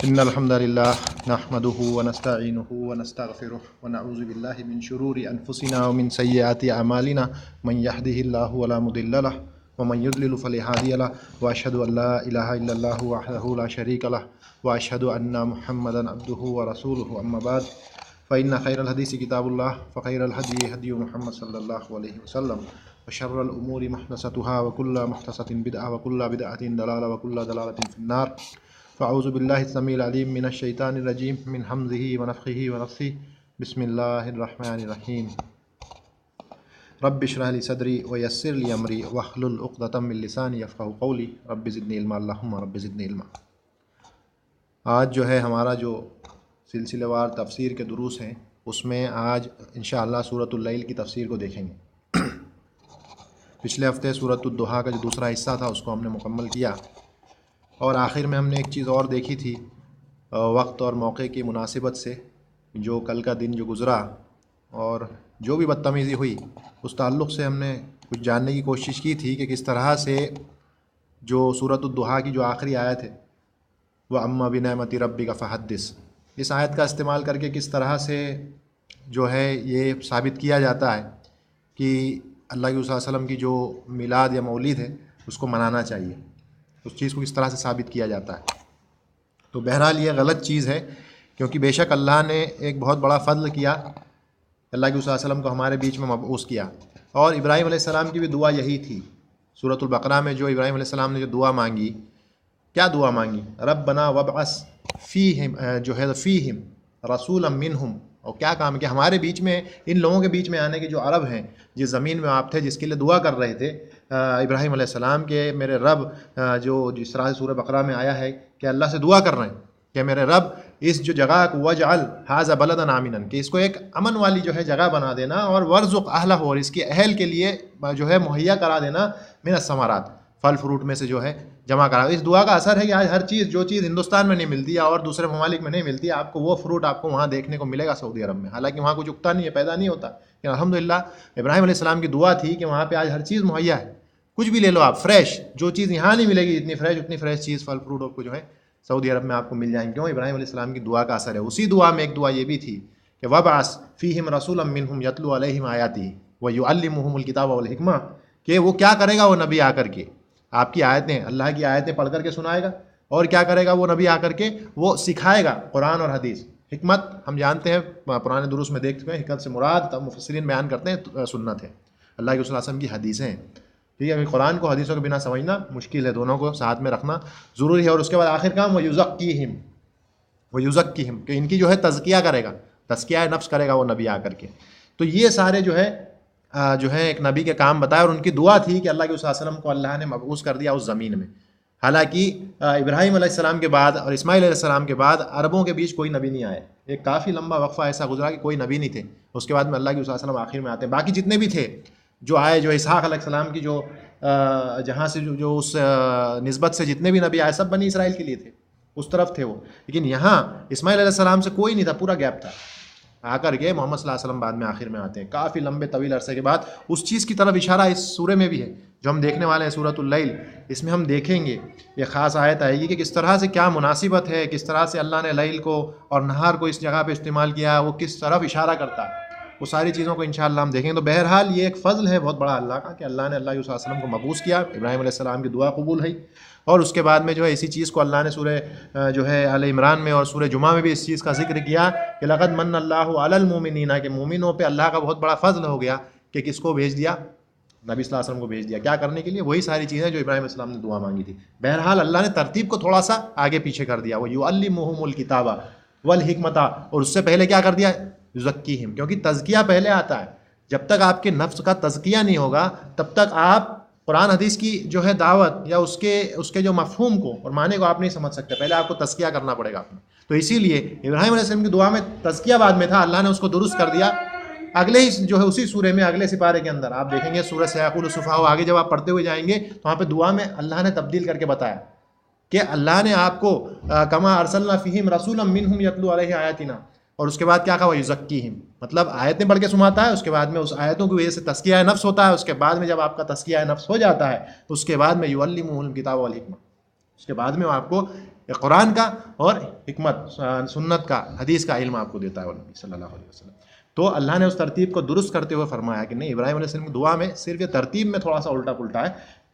إن الحمد لله نحمده ونستعينه ونستغفره ونعوذ بالله من شرور أنفسنا ومن سيئات أعمالنا من يهده الله ولا مضل له ومن يضلل فلا هادي له وأشهد أن لا إله إلا الله وحده لا شريك له وأشهد أن محمدا عبده ورسوله أما بعد فإن خير الحديث كتاب الله فخير الهدي هدي محمد صلى الله عليه وسلم وشر الأمور محدثاتها وكل محدثة بدعة وكل بدعة ضلالة وكل ضلالة في النار فاعوذ باللہ السمیع العلیم من الشیطان الرجیم من حمزہ ونفخہ ونفثہ بسم اللہ الرحمن الرحیم رب اشرح لی صدری ویسر لی امری واحلل عقدۃ من لسانی یفقہوا قولی رب زدنی علما اللہم رب زدنی علما۔ آج جو ہے ہمارا جو سلسلہ وار تفسیر کے دروس ہیں اس میں آج انشاءاللہ سورۃ اللیل کی تفسیر کو دیکھیں گے۔ پچھلے ہفتے سورۃ الضحیٰ کا جو دوسرا حصہ تھا اس کو ہم نے مکمل کیا، اور آخر میں ہم نے ایک چیز اور دیکھی تھی، وقت اور موقع کی مناسبت سے جو کل کا دن جو گزرا اور جو بھی بدتمیزی ہوئی اس تعلق سے ہم نے کچھ جاننے کی کوشش کی تھی کہ کس طرح سے جو سورۃ الضحیٰ کی جو آخری آیت ہے وَأَمَّا بِنِعْمَتِ رَبِّكَ فَحَدِّثْ، اس آیت کا استعمال کر کے کس طرح سے جو ہے یہ ثابت کیا جاتا ہے کہ اللہ کے رسول صلی اللہ علیہ وسلم کی جو میلاد یا مولد ہے اس کو منانا چاہیے، اس چیز کو کس طرح سے ثابت کیا جاتا ہے۔ تو بہرحال یہ غلط چیز ہے، کیونکہ بے شک اللہ نے ایک بہت بڑا فضل کیا، اللہ کے رسول صلی اللہ علیہ وسلم کو ہمارے بیچ میں مبعوث کیا، اور ابراہیم علیہ السلام کی بھی دعا یہی تھی۔ سورۃ البقرہ میں جو ابراہیم علیہ السلام نے جو دعا مانگی، کیا دعا مانگی؟ ربنا وابعث فیہم جو ہے فیہم رسولا منہم، اور کیا کام کہ ہمارے بیچ میں ان لوگوں کے بیچ میں آنے کے جو عرب ہیں جس زمین میں آپ تھے، جس کے لیے دعا کر رہے تھے ابراہیم علیہ السلام کے میرے رب، جو جس طرح سے سورہ بقرہ میں آیا ہے کہ اللہ سے دعا کر رہے ہیں کہ میرے رب اس جو جگہ کو وجعل ھذا بلدا آمنا، کہ اس کو ایک امن والی جو ہے جگہ بنا دینا، اور ورزق اہلہ، اور اس کے اہل کے لیے جو ہے مہیا کرا دینا من الثمرات، پھل فروٹ میں سے جو ہے جمع کرا۔ اس دعا کا اثر ہے کہ آج ہر چیز جو چیز ہندوستان میں نہیں ملتی اور دوسرے ممالک میں نہیں ملتی، آپ کو وہ فروٹ آپ کو وہاں دیکھنے کو ملے گا سعودی عرب میں، حالانکہ وہاں کچھ اگتا نہیں ہے، پیدا نہیں ہوتا، لیکن الحمدللہ ابراہیم علیہ السلام کی دعا تھی کہ وہاں پہ آج ہر چیز مہیا ہے، کچھ بھی لے لو آپ فریش، جو چیز یہاں نہیں ملے گی اتنی فریش، اتنی فریش چیز پھل فروٹ آپ کو جو ہے سعودی عرب میں آپ کو مل جائیں گے۔ کیوں؟ ابراہیم علیہ السلام کی دعا کا اثر ہے۔ اسی دعا میں ایک دعا یہ بھی تھی کہ وَبْعَثْ فِيهِمْ رَسُولًا مِّنْهُمْ يَتْلُو عَلَيْهِمْ آيَاتِهِ وَيُعَلِّمُهُمُ الْكِتَابَ وَالْحِكْمَةَ، کہ وہ کیا کرے گا؟ وہ نبی آ کر کے آپ کی آیتیں، اللہ کی آیتیں پڑھ کر کے سنائے گا، اور کیا کرے گا؟ وہ نبی آ کر کے وہ سکھائے گا قرآن اور حدیث۔ حکمت ہم جانتے ہیں، پرانے دروس میں دیکھ چکے ہیں، حکمت سے مراد مفسرین بیان کرتے ہیں سنت ہے، اللہ کے رسول صلی اللہ علیہ وسلم کی حدیثیں ہیں، ٹھیک ہے۔ قرآن کو حدیثوں کے بنا سمجھنا مشکل ہے، دونوں کو ساتھ میں رکھنا ضروری ہے۔ اور اس کے بعد آخر کام وَيُزَكِّيهِمْ، کہ ان کی جو ہے تزکیہ کرے گا، تزکیہ نفس کرے گا وہ نبی آ کر کے۔ تو یہ سارے جو ہے ایک نبی کے کام بتائے، اور ان کی دعا تھی کہ اللہ کے رسول صلی اللہ علیہ وسلم کو اللہ نے مبعوث کر دیا اس زمین میں۔ حالانکہ ابراہیم علیہ السلام کے بعد اور اسماعیل علیہ السلام کے بعد عربوں کے بیچ کوئی نبی نہیں آئے، ایک کافی لمبا وقفہ ایسا گزرا کہ کوئی نبی نہیں تھے۔ اس کے بعد میں اللہ کے رسول صلی اللہ علیہ وسلم آخر میں آتے ہیں۔ باقی جتنے بھی تھے جو آئے، جو اسحاق علیہ السلام کی جو جہاں سے جو اس نسبت سے جتنے بھی نبی آئے سب بنی اسرائیل کے لیے تھے، اس طرف تھے وہ، لیکن یہاں اسماعیل علیہ السلام سے کوئی نہیں تھا، پورا گیپ تھا۔ آ کر کے محمد صلی اللہ علیہ وسلم بعد میں آخر میں آتے ہیں، کافی لمبے طویل عرصے کے بعد۔ اس چیز کی طرف اشارہ اس سورے میں بھی ہے جو ہم دیکھنے والے ہیں، سورۃ اللیل۔ اس میں ہم دیکھیں گے یہ خاص آیت آئے گی کہ کس طرح سے کیا مناسبت ہے، کس طرح سے اللہ نے لیل کو اور نہار کو اس جگہ پہ استعمال کیا، وہ کس طرف اشارہ کرتا ہے، وہ ساری چیزوں کو انشاءاللہ ہم دیکھیں گے۔ تو بہرحال یہ ایک فضل ہے بہت بڑا اللہ کا کہ اللہ نے اللہ کے رسول صلی اللہ علیہ وسلم کو مبعوث کیا، ابراہیم علیہ السلام کی دعا قبول ہوئی، اور اس کے بعد میں جو ہے اسی چیز کو اللہ نے سورہ جو ہے آل عمران میں اور سورہ جمعہ میں بھی اس چیز کا ذکر کیا کہ لقد من اللہ علی المؤمنین، کہ مومنوں پہ اللہ کا بہت بڑا فضل ہو گیا کہ کس کو بھیج دیا؟ نبی صلی اللہ علیہ وسلم کو بھیج دیا۔ کیا کرنے کے لیے؟ وہی ساری چیزیں جو ابراہیم علیہ السلام نے دعا مانگی تھی۔ بہرحال اللہ نے ترتیب کو تھوڑا سا آگے پیچھے کر دیا، وَيُعَلِّمُهُمُ الْكِتَابَ وَالْحِكْمَةَ، اور اس سے پہلے کیا کر دیا؟ یزکیہم، کیونکہ تزکیہ پہلے آتا ہے۔ جب تک آپ کے نفس کا تزکیہ نہیں ہوگا تب تک آپ قرآن حدیث کی جو ہے دعوت یا اس کے جو مفہوم کو اور معنی کو آپ نہیں سمجھ سکتے، پہلے آپ کو تزکیہ کرنا پڑے گا اپنا۔ تو اسی لیے ابراہیم علیہ السلام کی دعا میں تزکیہ بعد میں تھا، اللہ نے اس کو درست کر دیا۔ اگلے ہی جو ہے اسی سورے میں اگلے سپارے کے اندر آپ دیکھیں گے، سورہ سیقول السفہاء، آگے جب آپ پڑھتے ہوئے جائیں گے تو وہاں پہ دعا میں اللہ نے تبدیل کر کے بتایا کہ اللہ نے آپ کو کما ارسلنا فیہم رسولا منہم یتلو علیہ آیاتنا، اور اس کے بعد کیا کہا؟ وَیُزَکِّیہم، مطلب آیتیں پڑھ کے سناتا ہے، اس کے بعد میں اس آیتوں کی وجہ سے تزکیہ نفس ہوتا ہے، اس کے بعد میں جب آپ کا تزکیہ نفس ہو جاتا ہے اس کے بعد میں یعلمہ الکتاب والحکمہ، اس کے بعد میں آپ کو یہ قرآن کا اور حکمت سنت کا حدیث کا علم آپ کو دیتا ہے نبی صلی اللہ علیہ وسلم. تو اللہ نے اس ترتیب کو درست کرتے ہوئے فرمایا کہ نہیں، ابراہیم علیہ السلام کی دعا میں صرف یہ ترتیب میں تھوڑا سا الٹا پلٹا ہے.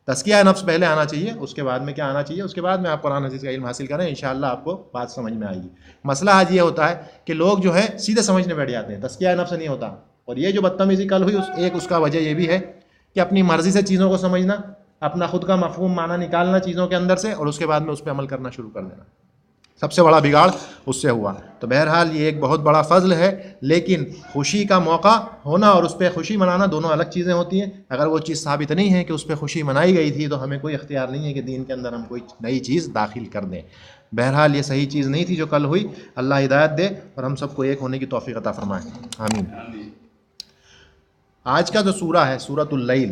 تزکیہ نفس پہلے آنا چاہیے، اس کے بعد میں کیا آنا چاہیے، اس کے بعد میں آپ قرآن حدیث کا علم حاصل کریں، انشاءاللہ آپ کو بات سمجھ میں آئے گی. مسئلہ آج یہ ہوتا ہے کہ لوگ جو ہے سیدھے سمجھنے بیٹھ جاتے ہیں، تزکیہ نفس نہیں ہوتا. اور یہ جو بدتمیزی کل ہوئی اس کا وجہ یہ بھی ہے کہ اپنی مرضی سے چیزوں کو سمجھنا، اپنا خود کا مفہوم معنی نکالنا چیزوں کے اندر سے، اور اس کے بعد میں اس پہ عمل کرنا شروع کر دینا. سب سے بڑا بگاڑ اس سے ہوا. تو بہرحال یہ ایک بہت بڑا فضل ہے، لیکن خوشی کا موقع ہونا اور اس پہ خوشی منانا دونوں الگ چیزیں ہوتی ہیں. اگر وہ چیز ثابت نہیں ہے کہ اس پہ خوشی منائی گئی تھی تو ہمیں کوئی اختیار نہیں ہے کہ دین کے اندر ہم کوئی نئی چیز داخل کر دیں. بہرحال یہ صحیح چیز نہیں تھی جو کل ہوئی. اللہ ہدایت دے اور ہم سب کو ایک ہونے کی توفیق عطا فرمائے، آمین. آج کا جو سورہ ہے سورۃ اللیل،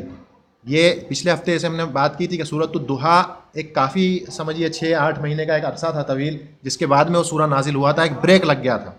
یہ پچھلے ہفتے سے ہم نے بات کی تھی کہ سورۃ الضحیٰ ایک کافی سمجھیے 6-8 مہینے کا ایک عرصہ تھا طویل، جس کے بعد میں وہ سورہ نازل ہوا تھا. ایک بریک لگ گیا تھا،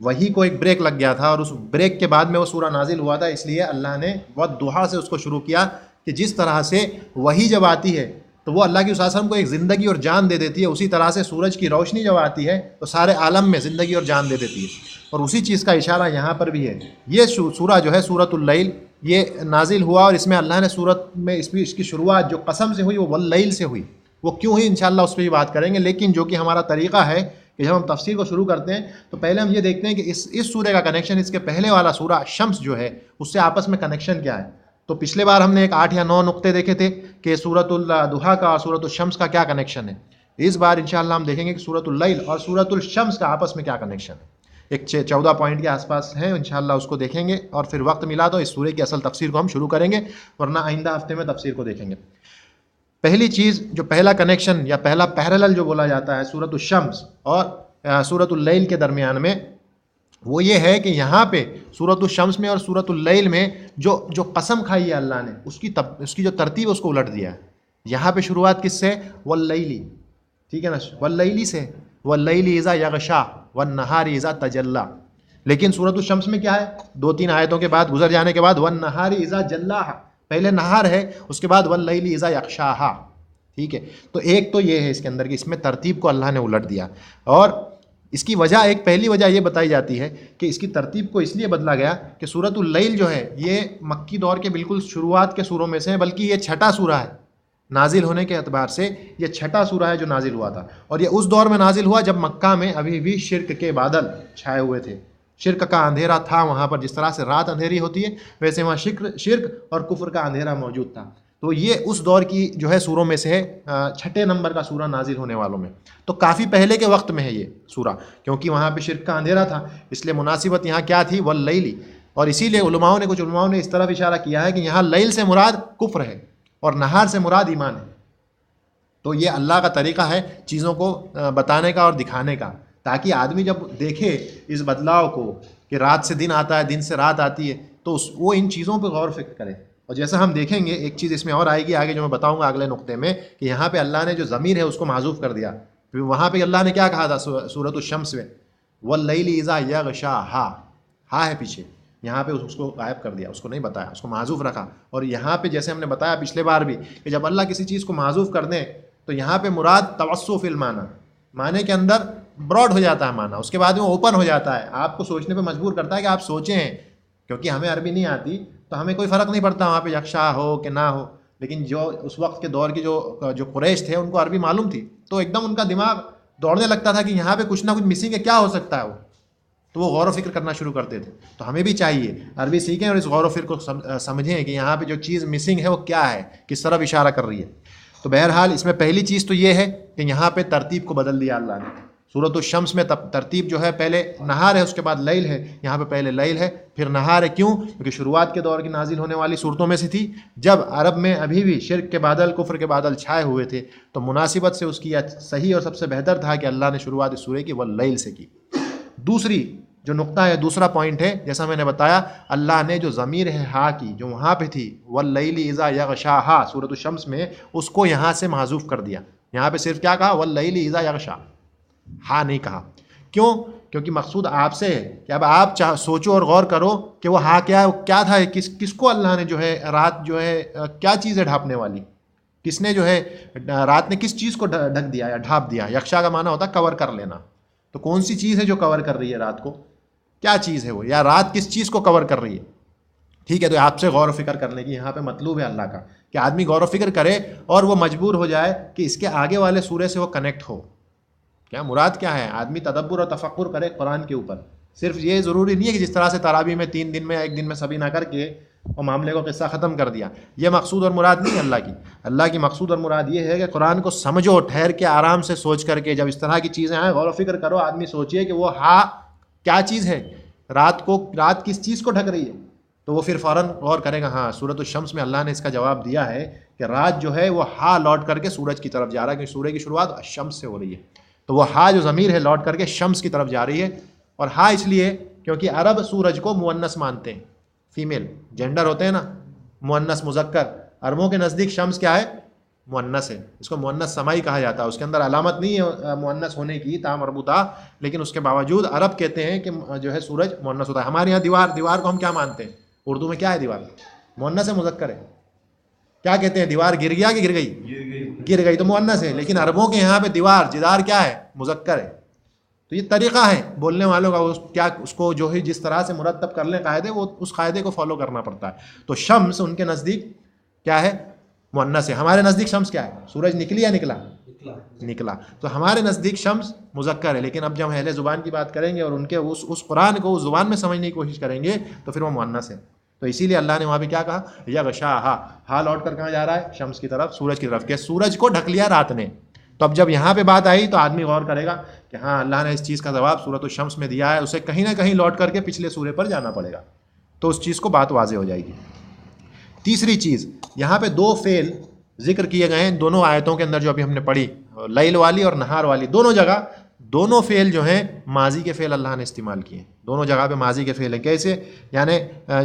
وہی کو ایک بریک لگ گیا تھا، اور اس بریک کے بعد میں وہ سورہ نازل ہوا تھا. اس لیے اللہ نے والضحیٰ سے اس کو شروع کیا کہ جس طرح سے وہی جب آتی ہے تو وہ اللہ کے وسلم کو ایک زندگی اور جان دے دیتی ہے، اسی طرح سے سورج کی روشنی جب آتی ہے تو سارے عالم میں زندگی اور جان دے دیتی ہے. اور اسی چیز کا اشارہ یہاں پر بھی ہے. یہ سورہ جو ہے سورۃ اللیل یہ نازل ہوا، اور اس میں اللہ نے سورت میں اس کی شروعات جو قسم سے ہوئی وہ واللیل سے ہوئی. وہ کیوں ہوئی انشاءاللہ اس پہ بھی بات کریں گے. لیکن جو کہ ہمارا طریقہ ہے کہ جب ہم تفسیر کو شروع کرتے ہیں تو پہلے ہم یہ دیکھتے ہیں کہ اس سورہ کا کنیکشن اس کے پہلے والا سورہ شمس جو ہے اس سے آپس میں کنیکشن کیا ہے. تو پچھلے بار ہم نے ایک 8 یا 9 نقطے دیکھے تھے کہ سورۃ الضحیٰ کا اور سورۃ الشمس کا کیا کنیکشن ہے. اس بار انشاءاللہ ہم دیکھیں گے کہ سورۃ اللیل اور سورۃ الشمس کا آپس میں کیا کنیکشن ہے. ایک 14 پوائنٹ کے آس پاس ہیں، انشاءاللہ اس کو دیکھیں گے، اور پھر وقت ملا تو اس سورہ کی اصل تفسیر کو ہم شروع کریں گے، ورنہ آئندہ ہفتے میں تفسیر کو دیکھیں گے. پہلی چیز جو پہلا کنیکشن یا پہلا پیرالل جو بولا جاتا ہے سورۃ الشمس اور سورۃ اللیل کے درمیان میں، وہ یہ ہے کہ یہاں پہ سورۃ الشمس میں اور سورۃ اللیل میں جو قسم کھائی ہے اللہ نے اس کی جو ترتیب اس کو الٹ دیا ہے. یہاں پہ شروعات کس سے؟ واللیلی، ٹھیک ہے نا، واللیلی سے، واللیل اذا یغشا والنہار اذا تجلی. لیکن سورۃ الشمس میں کیا ہے؟ 2-3 آیتوں کے بعد گزر جانے کے بعد والنہار اذا جلاھا، پہلے نہار ہے، اس کے بعد واللیل اذا یغشاھا. ٹھیک ہے، تو ایک تو یہ ہے اس کے اندر کہ اس میں ترتیب کو اللہ نے الٹ دیا. اور اس کی وجہ، ایک پہلی وجہ یہ بتائی جاتی ہے کہ اس کی ترتیب کو اس لیے بدلا گیا کہ سورۃ اللیل جو ہے یہ مکی دور کے بالکل شروعات کے سوروں میں سے ہے، بلکہ یہ 6ٹھا سورہ ہے نازل ہونے کے اعتبار سے. یہ 6ٹھا سورہ ہے جو نازل ہوا تھا، اور یہ اس دور میں نازل ہوا جب مکہ میں ابھی بھی شرک کے بادل چھائے ہوئے تھے. شرک کا اندھیرا تھا وہاں پر، جس طرح سے رات اندھیری ہوتی ہے ویسے وہاں شرک اور کفر کا اندھیرا موجود تھا. تو یہ اس دور کی جو ہے سوروں میں سے ہے، 6ٹھے نمبر کا سورہ نازل ہونے والوں میں. تو کافی پہلے کے وقت میں ہے یہ سورہ، کیونکہ وہاں پہ شرک کا اندھیرا تھا، اس لیے مناسبت یہاں کیا تھی؟ واللیل. اور اسی لیے کچھ علماؤں نے اس طرف اشارہ کیا ہے کہ یہاں لیل سے مراد کفر ہے اور نہار سے مراد ایمان ہے. تو یہ اللہ کا طریقہ ہے چیزوں کو بتانے کا اور دکھانے کا، تاکہ آدمی جب دیکھے اس بدلاؤ کو کہ رات سے دن آتا ہے، دن سے رات آتی ہے، تو وہ ان چیزوں پہ غور و فکر کرے. اور جیسا ہم دیکھیں گے ایک چیز اس میں اور آئے گی آگے جو میں بتاؤں گا اگلے نقطے میں، کہ یہاں پہ اللہ نے جو ضمیر ہے اس کو محذوف کر دیا. وہاں پہ اللہ نے کیا کہا تھا سورۃ الشمس میں؟ واللیل اذا یغشاھا، ہا ہے پیچھے، یہاں پہ اس کو غائب کر دیا، اس کو نہیں بتایا، اس کو محذوف رکھا. اور یہاں پہ جیسے ہم نے بتایا پچھلے بار بھی کہ جب اللہ کسی چیز کو محذوف کر دیں تو یہاں پہ مراد توسع فی المعنی، معنی کے اندر براڈ ہو جاتا ہے معنی، اس کے بعد میں اوپن ہو جاتا ہے، آپ کو سوچنے پہ مجبور کرتا ہے کہ آپ سوچیں. کیونکہ ہمیں عربی نہیں آتی تو ہمیں کوئی فرق نہیں پڑتا وہاں پہ یکشا ہو کہ نہ ہو. لیکن جو اس وقت کے دور کی جو قریش تھے ان کو عربی معلوم تھی، تو ایک دم ان کا دماغ دوڑنے لگتا تھا کہ یہاں پہ کچھ نہ کچھ مسنگ ہے، کیا ہو سکتا ہے وہ. تو وہ غور و فکر کرنا شروع کرتے تھے. تو ہمیں بھی چاہیے عربی سیکھیں اور اس غور و فکر کو سمجھیں کہ یہاں پہ جو چیز مسنگ ہے وہ کیا ہے، کس طرف اشارہ کر رہی ہے. تو بہرحال اس میں پہلی چیز تو یہ ہے کہ یہاں پہ ترتیب کو بدل دیا اللہ نے. سورۃ الشمس میں ترتیب جو ہے پہلے نہار ہے، اس کے بعد لیل ہے، یہاں پہ پہلے لیل ہے پھر نہار ہے. کیوں؟ کیونکہ شروعات کے دور کی نازل ہونے والی صورتوں میں سے تھی، جب عرب میں ابھی بھی شرک کے بادل، کفر کے بادل چھائے ہوئے تھے. تو مناسبت سے اس کی صحیح اور سب سے بہتر تھا کہ اللہ نے شروعات اس سورہ کی واللیل سے کی. دوسری جو نقطہ ہے، دوسرا پوائنٹ ہے، جیسا میں نے بتایا اللہ نے جو ضمیر ہے ہا کی جو وہاں پہ تھی واللیل اذا یغشاھا سورۃ الشمس میں، اس کو یہاں سے محذوف کر دیا. یہاں پہ صرف کیا کہا؟ واللیل اذا یغشا، ہاں نہیں کہا. کیوں؟ کیونکہ مقصود آپ سے ہے کہ اب آپ سوچو اور غور کرو کہ وہ ہاں کیا ہے، وہ کیا تھا، کس کو اللہ نے جو ہے رات جو ہے کیا چیز ہے ڈھانپنے والی. کس نے جو ہے رات نے کس چیز کو ڈھک دیا یا ڈھانپ دیا؟ یکشا کا معنی ہوتا ہے کور کر لینا. تو کون سی چیز ہے جو کور کر رہی ہے رات کو؟ کیا چیز ہے وہ؟ یا رات کس چیز کو کور کر رہی ہے؟ ٹھیک ہے، تو آپ سے غور و فکر کرنے کی یہاں پہ مطلوب ہے اللہ کا کہ آدمی غور و فکر کرے اور وہ مجبور ہو جائے کہ اس کے آگے والے سورے سے وہ کنیکٹ ہو. کیا مراد کیا ہے؟ آدمی تدبر اور تفکر کرے قرآن کے اوپر. صرف یہ ضروری نہیں ہے کہ جس طرح سے تراویح میں 3 دن میں 1 دن میں سبھی نہ کر کے اور معاملے کو قصہ ختم کر دیا. یہ مقصود اور مراد نہیں ہے اللہ کی. اللہ کی مقصود اور مراد یہ ہے کہ قرآن کو سمجھو، ٹھہر کے آرام سے سوچ کر کے. جب اس طرح کی چیزیں آئیں غور و فکر کرو، آدمی سوچئے کہ وہ کیا چیز ہے، رات کس چیز کو ڈھک رہی ہے. تو وہ پھر فوراً غور کرے گا ہاں سورۃ الشمس میں اللہ نے اس کا جواب دیا ہے کہ رات جو ہے وہ لوٹ کر کے سورج کی طرف جا رہا ہے، کیونکہ سورج کی شروعات شمس سے ہو رہی ہے. تو وہ جو ضمیر ہے لوٹ کر کے شمس کی طرف جا رہی ہے. اور اس لیے کیونکہ عرب سورج کو مؤنث مانتے ہیں، فیمیل جینڈر ہوتے ہیں نا، مؤنث مذکر. عربوں کے نزدیک شمس کیا ہے؟ مؤنث ہے. اس کو مؤنث سمائی کہا جاتا ہے. اس کے اندر علامت نہیں ہے مؤنث ہونے کی تا مربوطہ، لیکن اس کے باوجود عرب کہتے ہیں کہ جو ہے سورج مؤنث ہوتا ہے. ہمارے یہاں دیوار کو ہم کیا مانتے ہیں؟ اردو میں کیا ہے دیوار؟ مؤنث ہے مذکر ہے؟ کیا کہتے ہیں؟ دیوار گر گیا کہ گر گئی؟ گر گئی تو مؤنث ہے. لیکن عربوں کے یہاں پہ جدار کیا ہے؟ مذکر ہے. تو یہ طریقہ ہے بولنے والوں کا، اس کو جو ہے جس طرح سے مرتب کر لیں قاعدے، وہ اس قاعدے کو فالو کرنا پڑتا ہے. تو شمس ان کے نزدیک کیا ہے؟ مؤنث ہے. ہمارے نزدیک شمس کیا ہے؟ سورج نکلی یا نکلا. تو ہمارے نزدیک شمس مذکر ہے. لیکن اب جب ہم اہل زبان کی بات کریں گے اور ان کے اس قرآن کو اس زبان میں سمجھنے کی کوشش کریں گے تو پھر وہ مؤنث ہے. تو اسی لیے اللہ نے وہاں پہ کیا کہا؟ یغشاہا لوٹ کر کہاں جا رہا ہے؟ شمس کی طرف، سورج کی طرف، کہ سورج کو ڈھک لیا رات نے. تو اب جب یہاں پہ بات آئی تو آدمی غور کرے گا کہ ہاں اللہ نے اس چیز کا جواب سورۃ الشمس میں دیا ہے، اسے کہیں نہ کہیں لوٹ کر کے پچھلے سورے پر جانا پڑے گا. تو اس چیز کو بات واضح ہو جائے گی. تیسری چیز، یہاں پہ 2 فعل ذکر کیے گئے ہیں دونوں آیتوں کے اندر جو ابھی ہم نے پڑھی، لیل والی اور نہار والی. دونوں جگہ دونوں فعل جو ہیں ماضی کے فعل اللہ نے استعمال کیے ہیں. دونوں جگہ پہ ماضی کے فعل ہیں. کیسے؟ یعنی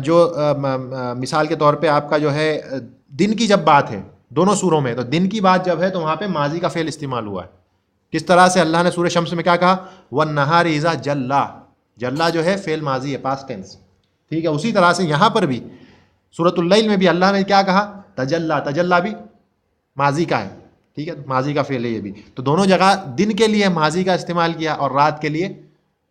جو مثال کے طور پہ آپ کا جو ہے دن کی جب بات ہے دونوں سوروں میں، تو دن کی بات جب ہے تو وہاں پہ ماضی کا فعل استعمال ہوا ہے. کس طرح سے اللہ نے سورہ شمس میں کیا کہا؟ وَالنَّهَارِ إِذَا جَلَّا. جلا جو ہے فعل ماضی ہے، پاسٹ ٹینس. ٹھیک ہے، اسی طرح سے یہاں پر بھی سورۃ اللیل میں بھی اللہ نے کیا کہا؟ تجلا بھی ماضی کا ہے. ٹھیک ہے، ماضی کا فعل ہے یہ بھی. تو دونوں جگہ دن کے لیے ماضی کا استعمال کیا اور رات کے لیے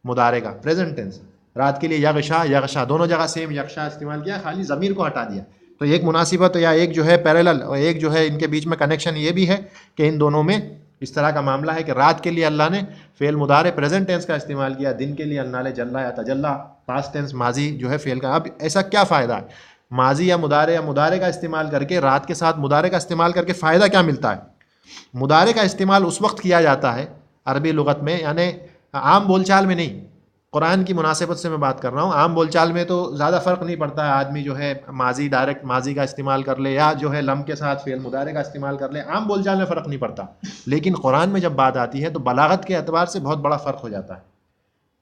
مضارع کا، پریزنٹ ٹینس. رات کے لیے یغشا دونوں جگہ سیم یغشا استعمال کیا، خالی ضمیر کو ہٹا دیا. تو ایک مناسبت یا ایک جو ہے پیریلل اور ایک جو ہے ان کے بیچ میں کنیکشن یہ بھی ہے کہ ان دونوں میں اس طرح کا معاملہ ہے کہ رات کے لیے اللہ نے فعل مضارع پریزنٹ ٹینس کا استعمال کیا، دن کے لیے اللہ نے جلا یا تجلا پاسٹ ٹینس ماضی جو ہے فعل کا. اب ایسا کیا فائدہ ہے؟ ماضی یا مضارع کا استعمال کر کے، رات کے ساتھ مضارع کا استعمال کر کے فائدہ کیا ملتا ہے؟ مضارع کا استعمال اس وقت کیا جاتا ہے عربی لغت میں، یعنی عام بول چال میں نہیں، قرآن کی مناسبت سے میں بات کر رہا ہوں. عام بول چال میں تو زیادہ فرق نہیں پڑتا ہے، آدمی جو ہے ڈائریکٹ ماضی کا استعمال کر لے یا جو ہے لم کے ساتھ فعل مضارع کا استعمال کر لے، عام بول چال میں فرق نہیں پڑتا. لیکن قرآن میں جب بات آتی ہے تو بلاغت کے اعتبار سے بہت بڑا فرق ہو جاتا ہے.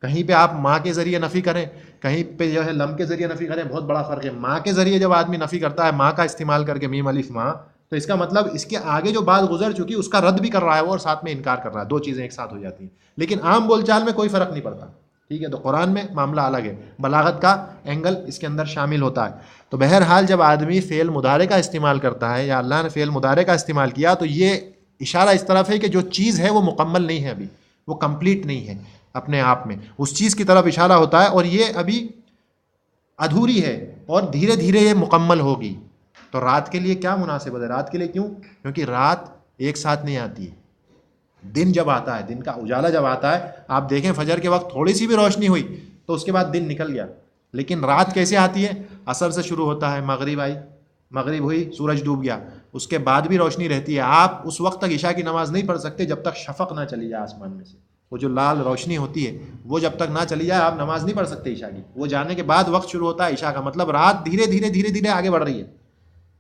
کہیں پہ آپ ماں کے ذریعے نفی کریں، کہیں پہ جو ہے لم کے ذریعے نفی کریں، بہت بڑا فرق ہے. ماں کے ذریعے جب آدمی نفی کرتا ہے، ماں کا استعمال کر کے میم الف ماں، تو اس کا مطلب اس کے آگے جو بات گزر چکی اس کا رد بھی کر رہا ہے وہ اور ساتھ میں انکار کر رہا ہے. 2 چیزیں ایک ساتھ ہو جاتی ہیں. لیکن عام بول چال میں کوئی فرق نہیں پڑتا. ٹھیک ہے، تو قرآن میں معاملہ الگ ہے، بلاغت کا اینگل اس کے اندر شامل ہوتا ہے. تو بہرحال جب آدمی فعل مضارع کا استعمال کرتا ہے یا اللہ نے فعل مضارع کا استعمال کیا تو یہ اشارہ اس طرف ہے کہ جو چیز ہے وہ مکمل نہیں ہے، ابھی وہ کمپلیٹ نہیں ہے اپنے آپ میں، اس چیز کی طرف اشارہ ہوتا ہے اور یہ ابھی ادھوری ہے اور دھیرے دھیرے یہ مکمل ہوگی. تو رات کے لیے کیا مناسبت ہے؟ رات کے لیے کیوں؟ کیونکہ رات ایک ساتھ نہیں آتی ہے. دن جب آتا ہے، دن کا اجالا جب آتا ہے، آپ دیکھیں فجر کے وقت تھوڑی سی بھی روشنی ہوئی تو اس کے بعد دن نکل گیا. لیکن رات کیسے آتی ہے؟ عصر سے شروع ہوتا ہے، مغرب آئی، مغرب ہوئی، سورج ڈوب گیا، اس کے بعد بھی روشنی رہتی ہے. آپ اس وقت تک عشاء کی نماز نہیں پڑھ سکتے جب تک شفق نہ چلی جائے آسمان میں سے. وہ جو لال روشنی ہوتی ہے وہ جب تک نہ چلی جائے آپ نماز نہیں پڑھ سکتے عشاء کی. وہ جانے کے بعد وقت شروع ہوتا ہے عشاء کا. مطلب رات دھیرے دھیرے آگے بڑھ رہی ہے.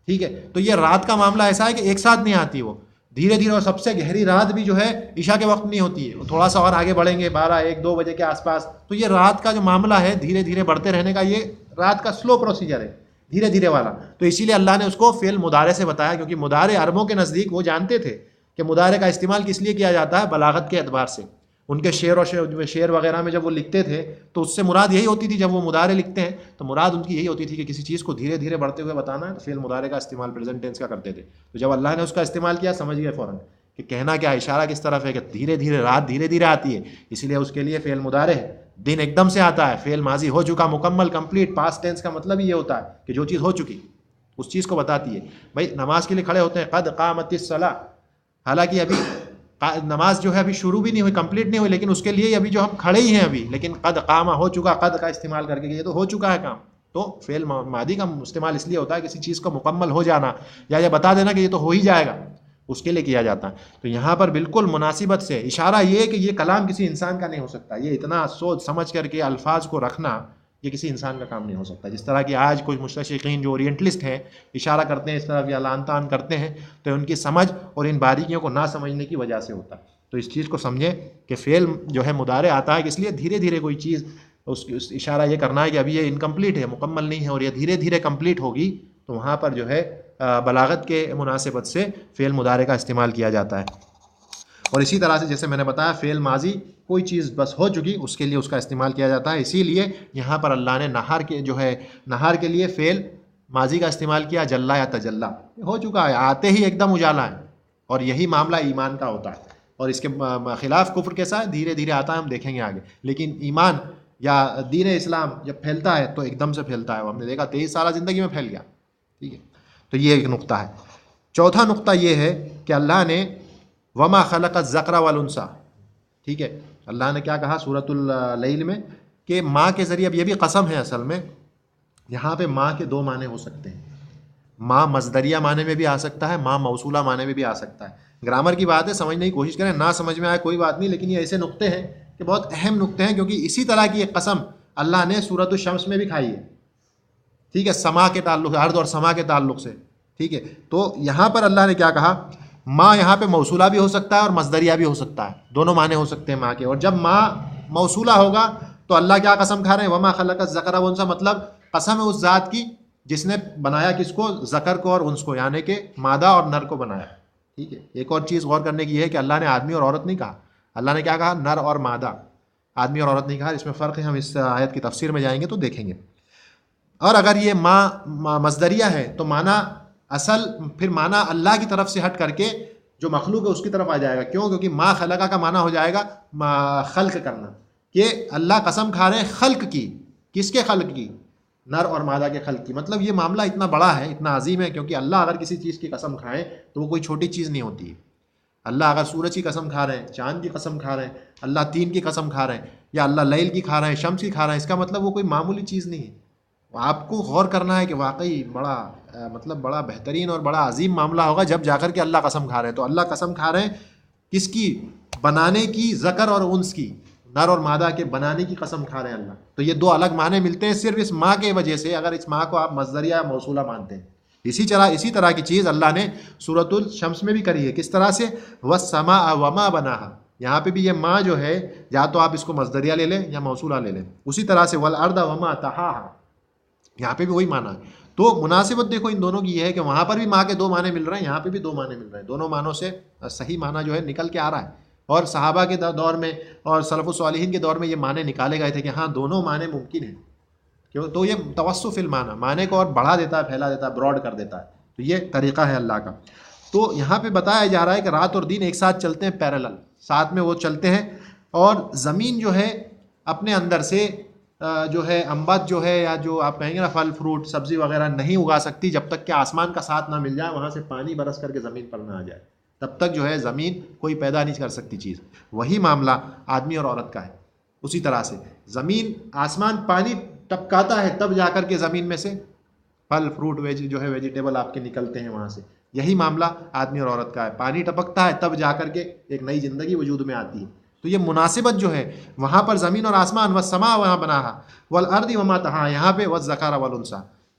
ٹھیک ہے، تو یہ رات کا معاملہ ایسا ہے کہ ایک ساتھ نہیں آتی، وہ دھیرے دھیرے. اور سب سے گہری رات بھی جو ہے عشاء کے وقت نہیں ہوتی ہے، تھوڑا سا اور آگے بڑھیں گے 12 1 2 بجے کے آس پاس. تو یہ رات کا جو معاملہ ہے دھیرے دھیرے بڑھتے رہنے کا، یہ رات کا سلو پروسیجر ہے، دھیرے دھیرے والا. تو اسی لیے اللہ نے اس کو فعل مضارع سے بتایا، کیونکہ مضارع عربوں کے نزدیک وہ جانتے تھے کہ مضارع کا استعمال کس لیے کیا جاتا ہے؟ بلاغت کے اعتبار سے. ان کے شعر وغیرہ میں جب وہ لکھتے تھے تو اس سے مراد یہی ہوتی تھی، جب وہ مضارع لکھتے ہیں تو مراد ان کی یہی ہوتی تھی کہ کسی چیز کو دھیرے دھیرے بڑھتے ہوئے بتانا ہے، تو فعل مضارع کا استعمال پریزنٹ ٹینس کا کرتے تھے. تو جب اللہ نے اس کا استعمال کیا سمجھ گئے فوراً کہ کہنا کیا، اشارہ کس طرف ہے کہ دھیرے دھیرے، رات دھیرے دھیرے آتی ہے، اسی لیے اس کے لیے فعل مضارع ہے. دن ایک دم سے آتا ہے، فعل ماضی ہو چکا، مکمل، کمپلیٹ. پاسٹ ٹینس کا مطلب یہ ہوتا ہے کہ جو چیز ہو چکی اس چیز کو بتاتی ہے. بھائی نماز کے لیے کھڑے ہوتے ہیں، قد قامت الصلاۃ، حالانکہ ابھی نماز جو ہے ابھی شروع بھی نہیں ہوئی، کمپلیٹ نہیں ہوئی، لیکن اس کے لیے ابھی جو ہم کھڑے ہی ہیں ابھی، لیکن قد قامہ ہو چکا، قد کا استعمال کر کے یہ تو ہو چکا ہے کام. تو فعل ماضی کا استعمال اس لیے ہوتا ہے کسی چیز کو مکمل ہو جانا یا یہ بتا دینا کہ یہ تو ہو ہی جائے گا، اس کے لیے کیا جاتا ہے. تو یہاں پر بالکل مناسبت سے اشارہ یہ کہ یہ کلام کسی انسان کا نہیں ہو سکتا، یہ اتنا سوچ سمجھ کر کے الفاظ کو رکھنا یہ کسی انسان کا کام نہیں ہو سکتا. جس طرح کہ آج کچھ مستشرقین جو اورینٹلسٹ ہیں اشارہ کرتے ہیں اس طرف یا لان تان کرتے ہیں، تو ان کی سمجھ اور ان باریکیوں کو نہ سمجھنے کی وجہ سے ہوتا ہے. تو اس چیز کو سمجھیں کہ فعل جو ہے مضارع آتا ہے کہ اس لیے دھیرے دھیرے کوئی چیز، اس اشارہ یہ کرنا ہے کہ ابھی یہ انکمپلیٹ ہے، مکمل نہیں ہے، اور یہ دھیرے دھیرے کمپلیٹ ہوگی. تو وہاں پر جو ہے بلاغت کے مناسبت سے فعل مضارع کا استعمال کیا جاتا ہے. اور اسی طرح سے جیسے میں نے بتایا فعل ماضی کوئی چیز بس ہو چکی اس کے لیے اس کا استعمال کیا جاتا ہے. اسی لیے یہاں پر اللہ نے نہار کے جو ہے نہار کے لیے فعل ماضی کا استعمال کیا، جلا یا تجلا، ہو چکا ہے، آتے ہی ایک دم اجالا ہے. اور یہی معاملہ ایمان کا ہوتا ہے، اور اس کے خلاف کفر کیسا ہے، دھیرے دھیرے آتا ہے، ہم دیکھیں گے آگے. لیکن ایمان یا دین اسلام جب پھیلتا ہے تو ایک دم سے پھیلتا ہے. ہم نے دیکھا 23 سالہ زندگی میں پھیل گیا. ٹھیک ہے، تو یہ ایک نقطہ ہے. چوتھا نقطہ یہ ہے کہ اللہ نے وما خلق الذکر والانثی، ٹھیک ہے، اللہ نے کیا کہا سورۃ اللیل میں کہ ماں کے ذریعے، اب یہ بھی قسم ہے اصل میں، یہاں پہ ماں کے دو معنی ہو سکتے ہیں. ماں مصدریہ معنی میں بھی آ سکتا ہے، ماں موصولہ معنی میں بھی آ سکتا ہے. گرامر کی بات ہے، سمجھنے کی کوشش کریں، نہ سمجھ میں آئے کوئی بات نہیں، لیکن یہ ایسے نقطے ہیں کہ بہت اہم نقطے ہیں، کیونکہ اسی طرح کی ایک قسم اللہ نے سورۃ الشمس میں بھی کھائی ہے. ٹھیک ہے، سما کے تعلق سے، ارض اور سما کے تعلق سے. ٹھیک ہے، تو یہاں پر اللہ نے کیا کہا، ماں یہاں پہ موصولہ بھی ہو سکتا ہے اور مصدریہ بھی ہو سکتا ہے، دونوں معنی ہو سکتے ہیں ماں کے. اور جب ماں موصولہ ہوگا تو اللہ کیا قسم کھا رہے ہیں، وما خلق الذکر والانثی، مطلب قسم ہے اس ذات کی جس نے بنایا کس کو، ذکر کو اور انس کو، یعنی کہ مادہ اور نر کو بنایا. ٹھیک ہے، ایک اور چیز غور کرنے کی یہ ہے کہ اللہ نے آدمی اور عورت نہیں کہا، اللہ نے کیا کہا، نر اور مادہ، آدمی اور عورت نہیں کہا. اس میں فرق ہے، ہم اس آیت کی تفسیر میں جائیں گے تو دیکھیں گے. اور اگر یہ ماں مصدریہ ہے تو معنی اصل پھر معنی اللہ کی طرف سے ہٹ کر کے جو مخلوق ہے اس کی طرف آ جائے گا. کیوں؟ کیونکہ ماں خلقہ کا معنی ہو جائے گا خلق کرنا، کہ اللہ قسم کھا رہے ہیں خلق کی. کس کے خلق کی؟ نر اور مادہ کے خلق کی. مطلب یہ معاملہ اتنا بڑا ہے، اتنا عظیم ہے، کیونکہ اللہ اگر کسی چیز کی قسم کھائیں تو وہ کوئی چھوٹی چیز نہیں ہوتی ہے. اللہ اگر سورج کی قسم کھا رہے ہیں، چاند کی قسم کھا رہے ہیں، اللہ تین کی قسم کھا رہے ہیں، یا اللہ لیل کی کھا رہے ہیں، شمس کی کھا رہے ہیں، اس کا مطلب وہ کوئی معمولی چیز نہیں ہے. آپ کو غور کرنا ہے کہ واقعی بڑا بہترین اور بڑا عظیم معاملہ ہوگا جب جا کر کے اللہ قسم کھا رہے ہیں. تو اللہ قسم کھا رہے ہیں کس کی؟ بنانے کی، ذکر اور انس کی، نر اور مادہ کے بنانے کی قسم کھا رہے ہیں اللہ. تو یہ دو الگ معنی ملتے ہیں صرف اس ماں کے وجہ سے، اگر اس ماں کو آپ مصدریہ موصولہ مانتے ہیں. اسی طرح کی چیز اللہ نے سورۃ الشمس میں بھی کری ہے. کس طرح سے؟ والسماء وما بناہا، یہاں پہ بھی یہ ماں جو ہے یا تو آپ اس کو مصدریہ لے لیں یا موصولہ لے لیں. اسی طرح سے والارض وما طحاہا، یہاں پہ بھی وہی معنی ہے. تو مناسبت دیکھو ان دونوں کی یہ ہے کہ وہاں پر بھی ماں کے دو معنی مل رہے ہیں، یہاں پہ بھی دو معنی مل رہے ہیں. دونوں معنوں سے صحیح معنی جو ہے نکل کے آ رہا ہے. اور صحابہ کے دور میں اور سلف الصالحین کے دور میں یہ معنی نکالے گئے تھے کہ ہاں دونوں معنی ممکن ہیں. کیوں؟ تو یہ توسع المعنی، معنی کو اور بڑھا دیتا ہے، پھیلا دیتا ہے، براڈ کر دیتا ہے. تو یہ طریقہ ہے اللہ کا. تو یہاں پہ بتایا جا رہا ہے کہ رات اور دن ایک ساتھ چلتے ہیں، پیرالل، ساتھ میں وہ چلتے ہیں. اور زمین جو ہے اپنے اندر سے جو ہے انبت جو ہے، یا جو آپ کہیں گے نا پھل فروٹ سبزی وغیرہ نہیں اگا سکتی جب تک کہ آسمان کا ساتھ نہ مل جائے، وہاں سے پانی برس کر کے زمین پر نہ آ جائے، تب تک جو ہے زمین کوئی پیدا نہیں کر سکتی چیز. وہی معاملہ آدمی اور عورت کا ہے. اسی طرح سے زمین آسمان پانی ٹپکاتا ہے تب جا کر کے زمین میں سے پھل فروٹ جو ہے ویجیٹیبل آپ کے نکلتے ہیں وہاں سے. یہی معاملہ آدمی اور عورت کا ہے، پانی ٹپکتا ہے تب جا کر کے ایک نئی زندگی وجود میں آتی ہے. تو یہ مناسبت جو ہے وہاں پر زمین اور آسمان، والسماء وہاں بناہا والارض وما طحاہا، یہاں پہ والذکر والانثی،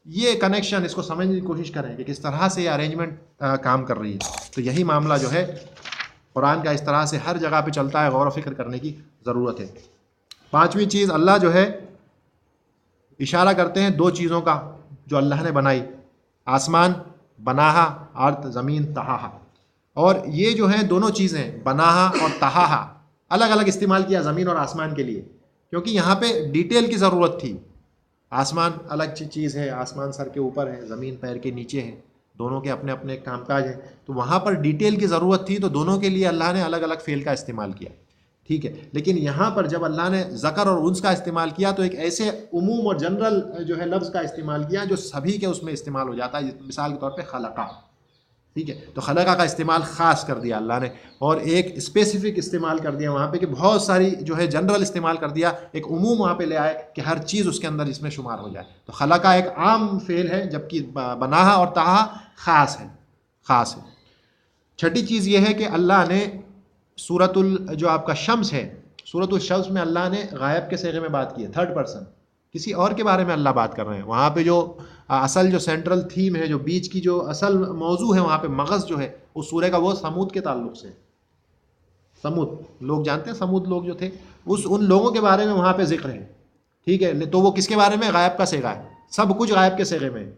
یہ کنیکشن اس کو سمجھنے کی کوشش کریں کہ کس طرح سے یہ ارینجمنٹ کام کر رہی ہے. تو یہی معاملہ جو ہے قرآن کا اس طرح سے ہر جگہ پہ چلتا ہے، غور و فکر کرنے کی ضرورت ہے. پانچویں چیز اللہ جو ہے اشارہ کرتے ہیں دو چیزوں کا جو اللہ نے بنائی، آسمان بناہا، ارض زمین طحاہا. اور یہ جو ہیں دونوں چیزیں بناہا اور طحاہا، الگ الگ استعمال کیا زمین اور آسمان کے لیے، کیونکہ یہاں پہ ڈیٹیل کی ضرورت تھی. آسمان الگ چیز ہے، آسمان سر کے اوپر ہے، زمین پیر کے نیچے ہے، دونوں کے اپنے اپنے کام کاج ہیں. تو وہاں پر ڈیٹیل کی ضرورت تھی، تو دونوں کے لیے اللہ نے الگ الگ فعل کا استعمال کیا. ٹھیک ہے، لیکن یہاں پر جب اللہ نے ذکر اور انس کا استعمال کیا تو ایک ایسے عموم اور جنرل جو ہے لفظ کا استعمال کیا جو سبھی کے اس میں استعمال ہو جاتا ہے. مثال کے طور پہ خلقہ. ٹھیک ہے، تو خلقہ کا استعمال خاص کر دیا اللہ نے، اور ایک اسپیسیفک استعمال کر دیا وہاں پہ کہ بہت ساری جو ہے جنرل استعمال کر دیا، ایک عموم وہاں پہ لے آئے کہ ہر چیز اس کے اندر اس میں شمار ہو جائے. تو خلقہ ایک عام فعل ہے، جبکہ بناہا اور تہا خاص ہے. خاص ہے. چھٹی چیز یہ ہے کہ اللہ نے جو آپ کا شمس ہے، سورۃ الشمس میں اللہ نے غائب کے صیغے میں بات کی ہے، تھرڈ پرسن، کسی اور کے بارے میں اللہ بات کر رہے ہیں. وہاں پہ جو اصل جو سینٹرل تھیم ہے، جو بیچ کی جو اصل موضوع ہے وہاں پہ مغز جو ہے اس سورہ کا، وہ سمود کے تعلق سے. سمود لوگ جانتے ہیں، سمود لوگ جو تھے، ان لوگوں کے بارے میں وہاں پہ ذکر ہے. ٹھیک ہے، تو وہ کس کے بارے میں؟ غائب کا صیغہ ہے، سب کچھ غائب کے صیغے میں ہے.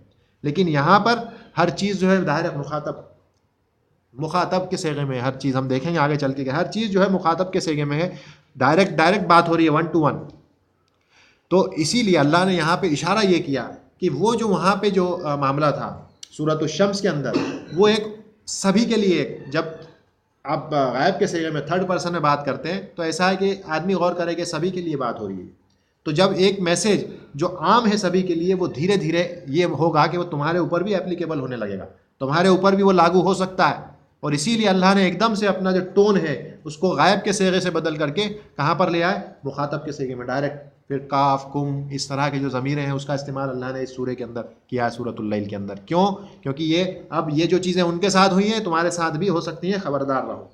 لیکن یہاں پر ہر چیز جو ہے ڈائریکٹ مخاطب کے صیغے میں ہے. ہر چیز ہم دیکھیں گے آگے چل کے کہ ہر چیز جو ہے مخاطب کے صیغے میں ہے، ڈائریکٹ بات ہو رہی ہے، 1 to 1. تو اسی لیے اللہ نے یہاں پہ اشارہ یہ کیا کہ وہ جو وہاں پہ جو معاملہ تھا سورۃ الشمس کے اندر، وہ ایک سبھی کے لیے، جب آپ غائب کے صیغے میں تھرڈ پرسن میں بات کرتے ہیں تو ایسا ہے کہ آدمی غور کرے کہ سبھی کے لیے بات ہو رہی ہے. تو جب ایک میسج جو عام ہے سبھی کے لیے، وہ دھیرے دھیرے یہ ہوگا کہ وہ تمہارے اوپر بھی اپلیکیبل ہونے لگے گا، تمہارے اوپر بھی وہ لاگو ہو سکتا ہے. اور اسی لیے اللہ نے ایک دم سے اپنا جو ٹون ہے اس کو غائب کے صیغے سے بدل کر کے کہاں پر لے آئے؟ مخاطب کے صیغے میں ڈائریکٹ. پھر کاف کم اس طرح کے جو ضمیریں ہیں اس کا استعمال اللہ نے اس سورہ کے اندر کیا ہے، سورۃ اللیل کے اندر. کیوں؟ کیونکہ اب یہ جو چیزیں ان کے ساتھ ہوئی ہیں تمہارے ساتھ بھی ہو سکتی ہیں، خبردار رہو.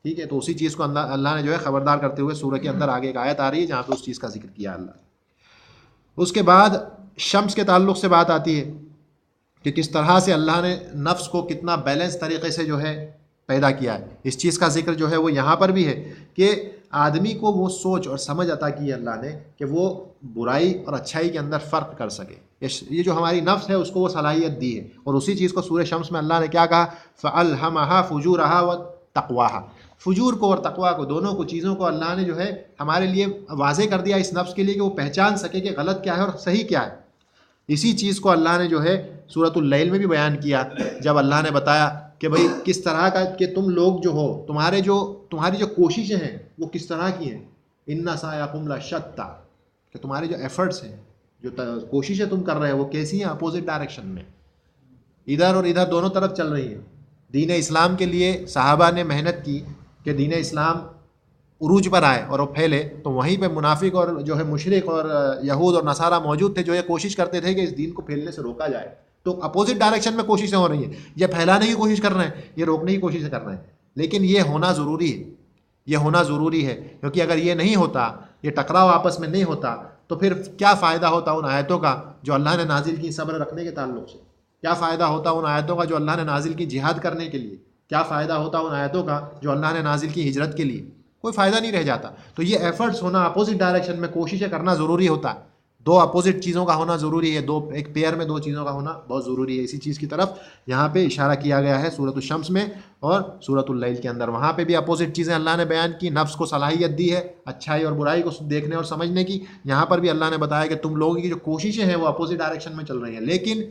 ٹھیک ہے، تو اسی چیز کو اللہ نے جو ہے خبردار کرتے ہوئے سورہ کے اندر آگے ایک آیت آ رہی ہے جہاں پہ اس چیز کا ذکر کیا اللہ. اس کے بعد شمس کے تعلق سے بات آتی ہے کہ کس طرح سے اللہ نے نفس کو کتنا بیلنس طریقے سے جو ہے پیدا کیا ہے. اس چیز کا ذکر جو ہے وہ یہاں پر بھی ہے کہ آدمی کو وہ سوچ اور سمجھ عطا کی ہے اللہ نے کہ وہ برائی اور اچھائی کے اندر فرق کر سکے. یہ جو ہماری نفس ہے اس کو وہ صلاحیت دی ہے، اور اسی چیز کو سورہ شمس میں اللہ نے کیا کہا؟ فَأَلْهَمَهَا فُجُورَهَا وَتَقْوَاهَا. فجور کو اور تقوا کو، دونوں کو چیزوں کو اللہ نے جو ہے ہمارے لیے واضح کر دیا اس نفس کے لیے کہ وہ پہچان سکے کہ غلط کیا ہے اور صحیح کیا ہے. اسی چیز کو اللہ نے جو ہے سورۃ اللیل میں بھی بیان کیا، جب اللہ نے بتایا کہ بھئی کس طرح کا کہ تم لوگ جو ہو، تمہاری جو کوششیں ہیں وہ کس طرح کی ہیں. اِنَّ سَعْيَكُمْ لَشَتَّىٰ، کہ تمہارے جو ایفرٹس ہیں، جو کوششیں تم کر رہے ہیں وہ کیسی ہیں؟ اپوزٹ ڈائریکشن میں، ادھر اور ادھر دونوں طرف چل رہی ہیں. دین اسلام کے لیے صحابہ نے محنت کی کہ دین اسلام عروج پر آئے اور وہ پھیلے، تو وہیں پہ منافق اور جو ہے مشرک اور یہود اور نصارہ موجود تھے جو یہ کوشش کرتے تھے کہ اس دین کو پھیلنے سے روکا جائے. تو اپوزٹ ڈائریکشن میں کوششیں ہو رہی ہیں، یہ پھیلانے کی کوشش کر رہے ہیں، یہ روکنے کی کوشش کر رہے ہیں. لیکن یہ ہونا ضروری ہے، یہ ہونا ضروری ہے، کیونکہ اگر یہ نہیں ہوتا، یہ ٹکراؤ آپس میں نہیں ہوتا، تو پھر کیا فائدہ ہوتا ان آیتوں کا جو اللہ نے نازل کی صبر رکھنے کے تعلق سے؟ کیا فائدہ ہوتا ان آیتوں کا جو اللہ نے نازل کی جہاد کرنے کے لیے؟ کیا فائدہ ہوتا ان آیتوں کا جو اللہ نے نازل کی ہجرت کے لیے؟ کوئی فائدہ نہیں رہ جاتا. تو یہ ایفرٹس ہونا، اپوزٹ ڈائریکشن میں کوششیں کرنا ضروری ہوتا ہے. دو اپوزٹ چیزوں کا ہونا ضروری ہے، ایک پیئر میں دو چیزوں کا ہونا بہت ضروری ہے. اسی چیز کی طرف یہاں پہ اشارہ کیا گیا ہے سورۃ الشمس میں اور سورۃ اللیل کے اندر. وہاں پہ بھی اپوزٹ چیزیں اللہ نے بیان کی، نفس کو صلاحیت دی ہے اچھائی اور برائی کو دیکھنے اور سمجھنے کی. یہاں پر بھی اللہ نے بتایا کہ تم لوگوں کی جو کوششیں ہیں وہ اپوزٹ ڈائریکشن میں چل رہی ہیں، لیکن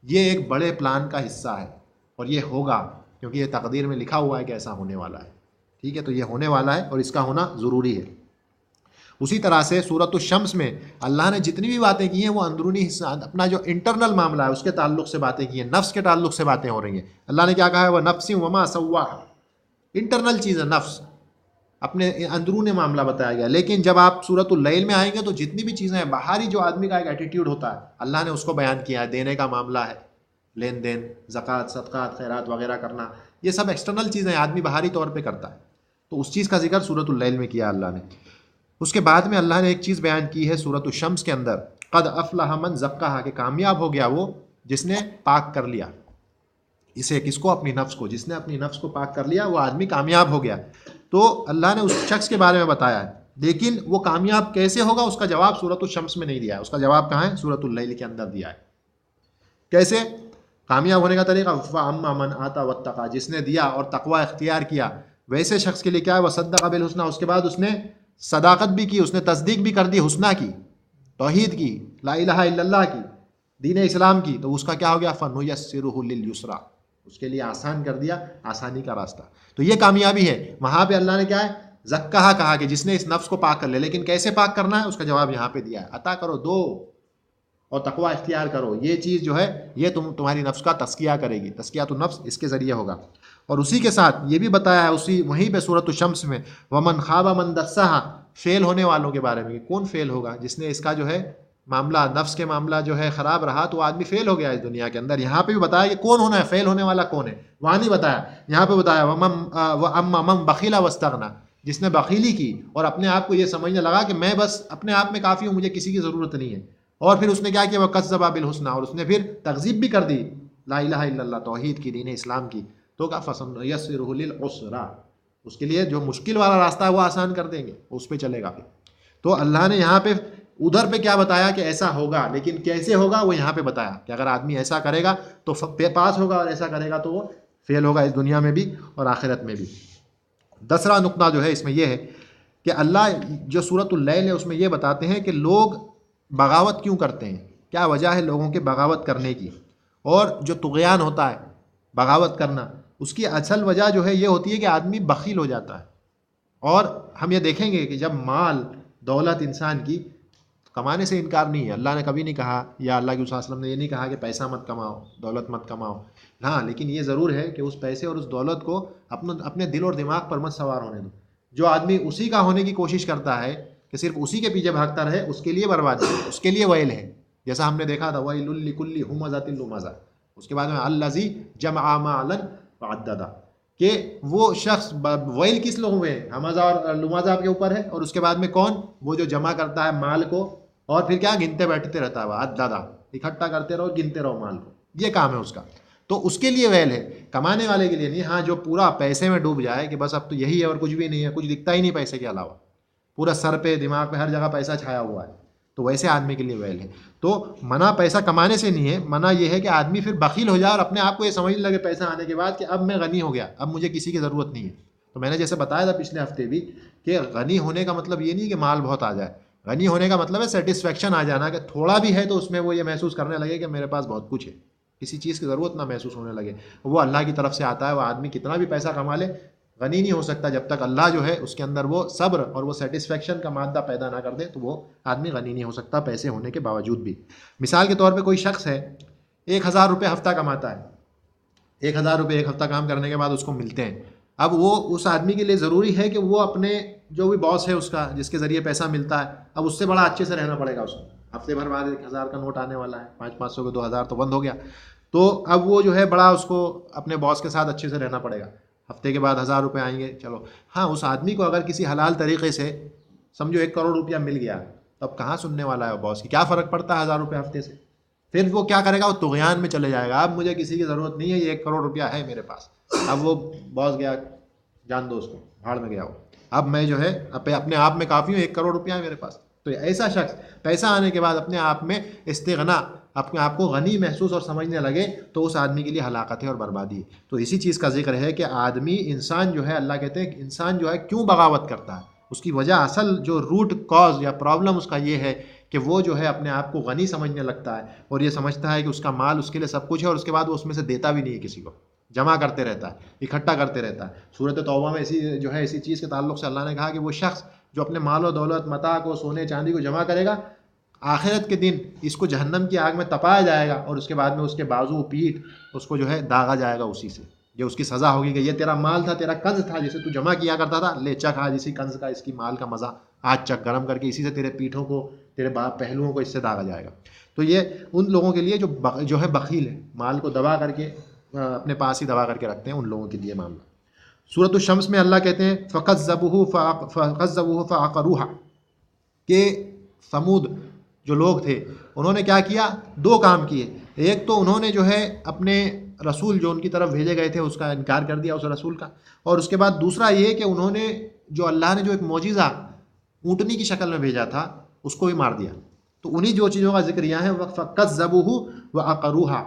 یہ ایک بڑے پلان کا حصہ ہے اور یہ ہوگا، کیونکہ یہ تقدیر میں لکھا ہوا ہے کہ ایسا ہونے والا ہے. ٹھیک ہے، تو یہ ہونے والا ہے اور اس کا ہونا ضروری ہے. اسی طرح سے سورۃ الشمس میں اللہ نے جتنی بھی باتیں کی ہیں وہ اندرونی حصہ، اپنا جو انٹرنل معاملہ ہے اس کے تعلق سے باتیں کی ہیں، نفس کے تعلق سے باتیں ہو رہی ہیں. اللہ نے کیا کہا ہے؟ وَنَفْسٍ وَمَا سَوَّاهَا، انٹرنل چیز ہے نفس، اپنے اندرون معاملہ بتایا گیا. لیکن جب آپ سورۃ اللیل میں آئیں گے تو جتنی بھی چیزیں ہیں، باہری جو آدمی کا ایک ایٹیٹیوڈ ہوتا ہے اللہ نے اس کو بیان کیا ہے. دینے کا معاملہ ہے، لین دین، زکوٰۃ، صدقات، خیرات وغیرہ کرنا، یہ سب ایکسٹرنل چیزیں آدمی باہری طور پہ کرتا ہے. تو اس چیز کا ذکر سورۃ اللیل میں کیا اللہ نے. اس کے بعد میں اللہ نے ایک چیز بیان کی ہے سورۃ الشمس کے اندر، قد افلح من زکاہا، کہ کامیاب ہو گیا وہ جس نے پاک کر لیا اسے، کس کو؟ اپنی نفس کو. جس نے اپنی نفس کو پاک کر لیا وہ آدمی کامیاب ہو گیا. تو اللہ نے اس شخص کے بارے میں بتایا ہے، لیکن وہ کامیاب کیسے ہوگا اس کا جواب سورۃ الشمس میں نہیں دیا ہے. اس کا جواب کہاں ہے؟ سورۃ اللیل کے اندر دیا ہے. کیسے کامیاب ہونے کا طریقہ؟ فَأَمَّا مَنْ آتَى وَاتَّقَىٰ، جس نے دیا اور تقوی اختیار کیا. ویسے شخص کے لیے کیا ہے، وصدق بالحسنی، اس کے بعد اس نے صداقت بھی کی، اس نے تصدیق بھی کر دی حسنہ کی، توحید کی، لا الہ الا اللہ کی، دین اسلام کی، تو اس کا کیا ہو گیا، فنیسرہ للیسرا، اس کے لیے آسان کر دیا، آسانی کا راستہ۔ تو یہ کامیابی ہے۔ وہاں پہ اللہ نے کیا ہے، زکاہا کہا کہ جس نے اس نفس کو پاک کر لے، لیکن کیسے پاک کرنا ہے اس کا جواب یہاں پہ دیا ہے، عطا کرو، دو، اور تقوی اختیار کرو۔ یہ چیز جو ہے یہ تمہاری نفس کا تزکیہ کرے گی، تزکیۃ النفس اس کے ذریعے ہوگا۔ اور اسی کے ساتھ یہ بھی بتایا ہے اسی وہیں پہ سورۃ الشمس میں، ومن خاب من دساہا، فیل ہونے والوں کے بارے میں، کہ کون فیل ہوگا، جس نے اس کا جو ہے معاملہ، نفس کے معاملہ جو ہے خراب رہا تو آدمی فیل ہو گیا اس دنیا کے اندر۔ یہاں پہ بھی بتایا کہ کون ہونا ہے، فیل ہونے والا کون ہے، وہاں نہیں بتایا، یہاں پہ بتایا وَأَمَّا مَن بَخِلَ وَاسْتَغْنَىٰ، جس نے بخیلی کی اور اپنے آپ کو یہ سمجھنے لگا کہ میں بس اپنے آپ میں کافی ہوں، مجھے کسی کی ضرورت نہیں ہے، اور پھر اس نے کیا کیا، وَكَذَّبَ بِالْحُسْنَىٰ، اور اس نے پھر تکذیب بھی کر دی لا الہ الا اللہ، توحید کی، دین اسلام کی، تو کا فَسَنُيَسِّرُهُ لِلْعُسْرَىٰ، اس کے لیے جو مشکل والا راستہ ہے وہ آسان کر دیں گے، اس پہ چلے گا۔ تو اللہ نے یہاں پہ ادھر پہ کیا بتایا کہ ایسا ہوگا، لیکن کیسے ہوگا وہ یہاں پہ بتایا کہ اگر آدمی ایسا کرے گا تو پاس ہوگا، اور ایسا کرے گا تو وہ فیل ہوگا، اس دنیا میں بھی اور آخرت میں بھی۔ 10واں نقطہ جو ہے اس میں یہ ہے کہ اللہ جو سورۃ اللیل ہے اس میں یہ بتاتے ہیں کہ لوگ بغاوت کیوں کرتے ہیں، کیا وجہ ہے لوگوں کے بغاوت کرنے کی، اور جو طغیان ہوتا ہے، بغاوت کرنا، اس کی اصل وجہ جو ہے یہ ہوتی ہے کہ آدمی بخیل ہو جاتا ہے۔ اور ہم یہ دیکھیں گے کہ جب مال دولت انسان کی، کمانے سے انکار نہیں ہے، اللہ نے کبھی نہیں کہا، یا اللہ کے رسول صلی اللہ علیہ وسلم نے یہ نہیں کہا کہ پیسہ مت کماؤ، دولت مت کماؤ، ہاں، لیکن یہ ضرور ہے کہ اس پیسے اور اس دولت کو اپنے دل اور دماغ پر مت سوار ہونے دو۔ جو آدمی اسی کا ہونے کی کوشش کرتا ہے کہ صرف اسی کے پیچھے بھاگتا رہے، اس کے لیے بربادی ہے، اس کے لیے ویل ہے، جیسا ہم نے دیکھا تھا وَيْلٌ لِّكُلِّ ہُمَزَةٍ لُمَزَةٍ، اس کے بعد میں الَّذِي جَمَعَ مَالًا وَعَدَّدَهُ، کہ وہ شخص، ویل کس لوگوں میں، ہمزہ اور لمزہ کے اوپر ہے، اور اس کے بعد میں کون، وہ جو جمع کرتا ہے مال کو اور پھر کیا گنتے بیٹھتے رہتا ہے، عددہ، اکٹھا کرتے رہو، گنتے رہو مال کو، یہ کام ہے اس کا، تو اس کے لیے ویل ہے، کمانے والے کے لیے نہیں۔ ہاں، جو پورا پیسے میں ڈوب جائے کہ بس اب تو یہی ہے اور کچھ بھی نہیں ہے، کچھ دکھتا ہی نہیں پیسے کے علاوہ، پورا سر پہ دماغ پہ ہر جگہ پیسہ چھایا ہوا ہے، تو ویسے آدمی کے لیے ویل ہے۔ تو منع پیسہ کمانے سے نہیں ہے، منع یہ ہے کہ آدمی پھر بخیل ہو جائے اور اپنے آپ کو یہ سمجھنے لگے پیسہ آنے کے بعد کہ اب میں غنی ہو گیا، اب مجھے کسی کی ضرورت نہیں ہے۔ تو میں نے جیسے بتایا تھا پچھلے ہفتے بھی کہ غنی ہونے کا مطلب یہ نہیں کہ مال بہت آ جائے، غنی ہونے کا مطلب ہے سیٹسفیکشن آ جانا، کہ تھوڑا بھی ہے تو اس میں وہ یہ محسوس کرنے لگے کہ میرے پاس بہت کچھ ہے، کسی چیز کی ضرورت نہ محسوس ہونے لگے۔ وہ اللہ کی طرف سے آتا ہے، وہ آدمی کتنا بھی پیسہ کما لے غنی نہیں ہو سکتا جب تک اللہ جو ہے اس کے اندر وہ صبر اور وہ سیٹسفیکشن کا مادہ پیدا نہ کر دے، تو وہ آدمی غنی نہیں ہو سکتا پیسے ہونے کے باوجود بھی۔ مثال کے طور پہ کوئی شخص ہے 1000 روپے ہفتہ کماتا ہے، 1000 روپے ایک ہفتہ کام کرنے کے بعد اس کو ملتے ہیں، اب وہ اس آدمی کے لیے ضروری ہے کہ وہ اپنے جو بھی باس ہے اس کا، جس کے ذریعے پیسہ ملتا ہے، اب اس سے بڑا اچھے سے رہنا پڑے گا اس کو، ہفتے بھر بعد 1000 کا نوٹ آنے والا ہے، 500 کے 2000 تو بند ہو گیا، تو اب وہ جو ہے بڑا اس کو اپنے باس کے ساتھ اچھے سے رہنا پڑے گا، ہفتے کے بعد 1000 روپے آئیں گے، چلو ہاں، اس آدمی کو اگر کسی حلال طریقے سے سمجھو 1 کروڑ روپیہ مل گیا، تو اب کہاں سننے والا ہے باس کی، کیا فرق پڑتا ہے 1000 روپے ہفتے سے؟ پھر وہ کیا کرے گا، وہ طغیان میں چلے جائے گا، اب مجھے کسی کی ضرورت نہیں ہے، یہ 1 کروڑ روپیہ ہے میرے پاس، اب وہ باس گیا، جان دو اس کو، بھاڑ میں گیا ہو، اب میں جو ہے اپنے آپ میں کافی ہوں، 1 کروڑ روپیہ ہے میرے پاس۔ تو ایسا شخص پیسہ آنے کے بعد اپنے آپ میں استغنا، اپنے آپ کو غنی محسوس اور سمجھنے لگے، تو اس آدمی کے لیے ہلاکت ہے اور بربادی ہے۔ تو اسی چیز کا ذکر ہے کہ آدمی، انسان جو ہے، اللہ کہتے ہیں کہ انسان جو ہے کیوں بغاوت کرتا ہے، اس کی وجہ، اصل جو روٹ کاز یا پرابلم اس کا یہ ہے کہ وہ جو ہے اپنے آپ کو غنی سمجھنے لگتا ہے، اور یہ سمجھتا ہے کہ اس کا مال اس کے لیے سب کچھ ہے، اور اس کے بعد وہ اس میں سے دیتا بھی نہیں ہے کسی کو، جمع کرتے رہتا ہے، اکٹھا کرتے رہتا ہے۔ سورۃ توبہ میں اسی چیز کے تعلق سے اللہ نے کہا کہ وہ شخص جو اپنے مال و دولت، متاع کو، سونے چاندی کو جمع کرے گا، آخرت کے دن اس کو جہنم کی آگ میں تپایا جائے گا، اور اس کے بعد میں اس کے بازو پیٹھ اس کو جو ہے داغا جائے گا اسی سے، یہ اس کی سزا ہوگی کہ یہ تیرا مال تھا، تیرا کنز تھا جسے تو جمع کیا کرتا تھا، لے چکھ آج اسی کنز کا، اس کی مال کا مزہ آج چکھ، گرم کر کے اسی سے تیرے پیٹھوں کو، تیرے پہلوؤں کو اس سے داغا جائے گا۔ تو یہ ان لوگوں کے لیے جو ہے بخیل ہے، مال کو دبا کر کے اپنے پاس ہی دبا کر کے رکھتے ہیں، ان لوگوں کے لیے معاملہ۔ سورۃ الشمس میں اللہ کہتے ہیں فَكَذَّبُوهُ فَعَقَرُوهَا، کہ سمود جو لوگ تھے انہوں نے کیا کیا، 2 کام کیے، ایک تو انہوں نے جو ہے اپنے رسول جو ان کی طرف بھیجے گئے تھے اس کا انکار کر دیا، اس رسول کا، اور اس کے بعد دوسرا یہ کہ انہوں نے جو اللہ نے جو ایک معجزہ اونٹنی کی شکل میں بھیجا تھا اس کو بھی مار دیا۔ تو انہی جو چیزوں کا ذکر یہاں ہے، فَكَذَّبُوهُ وَعَقَرُوهَا،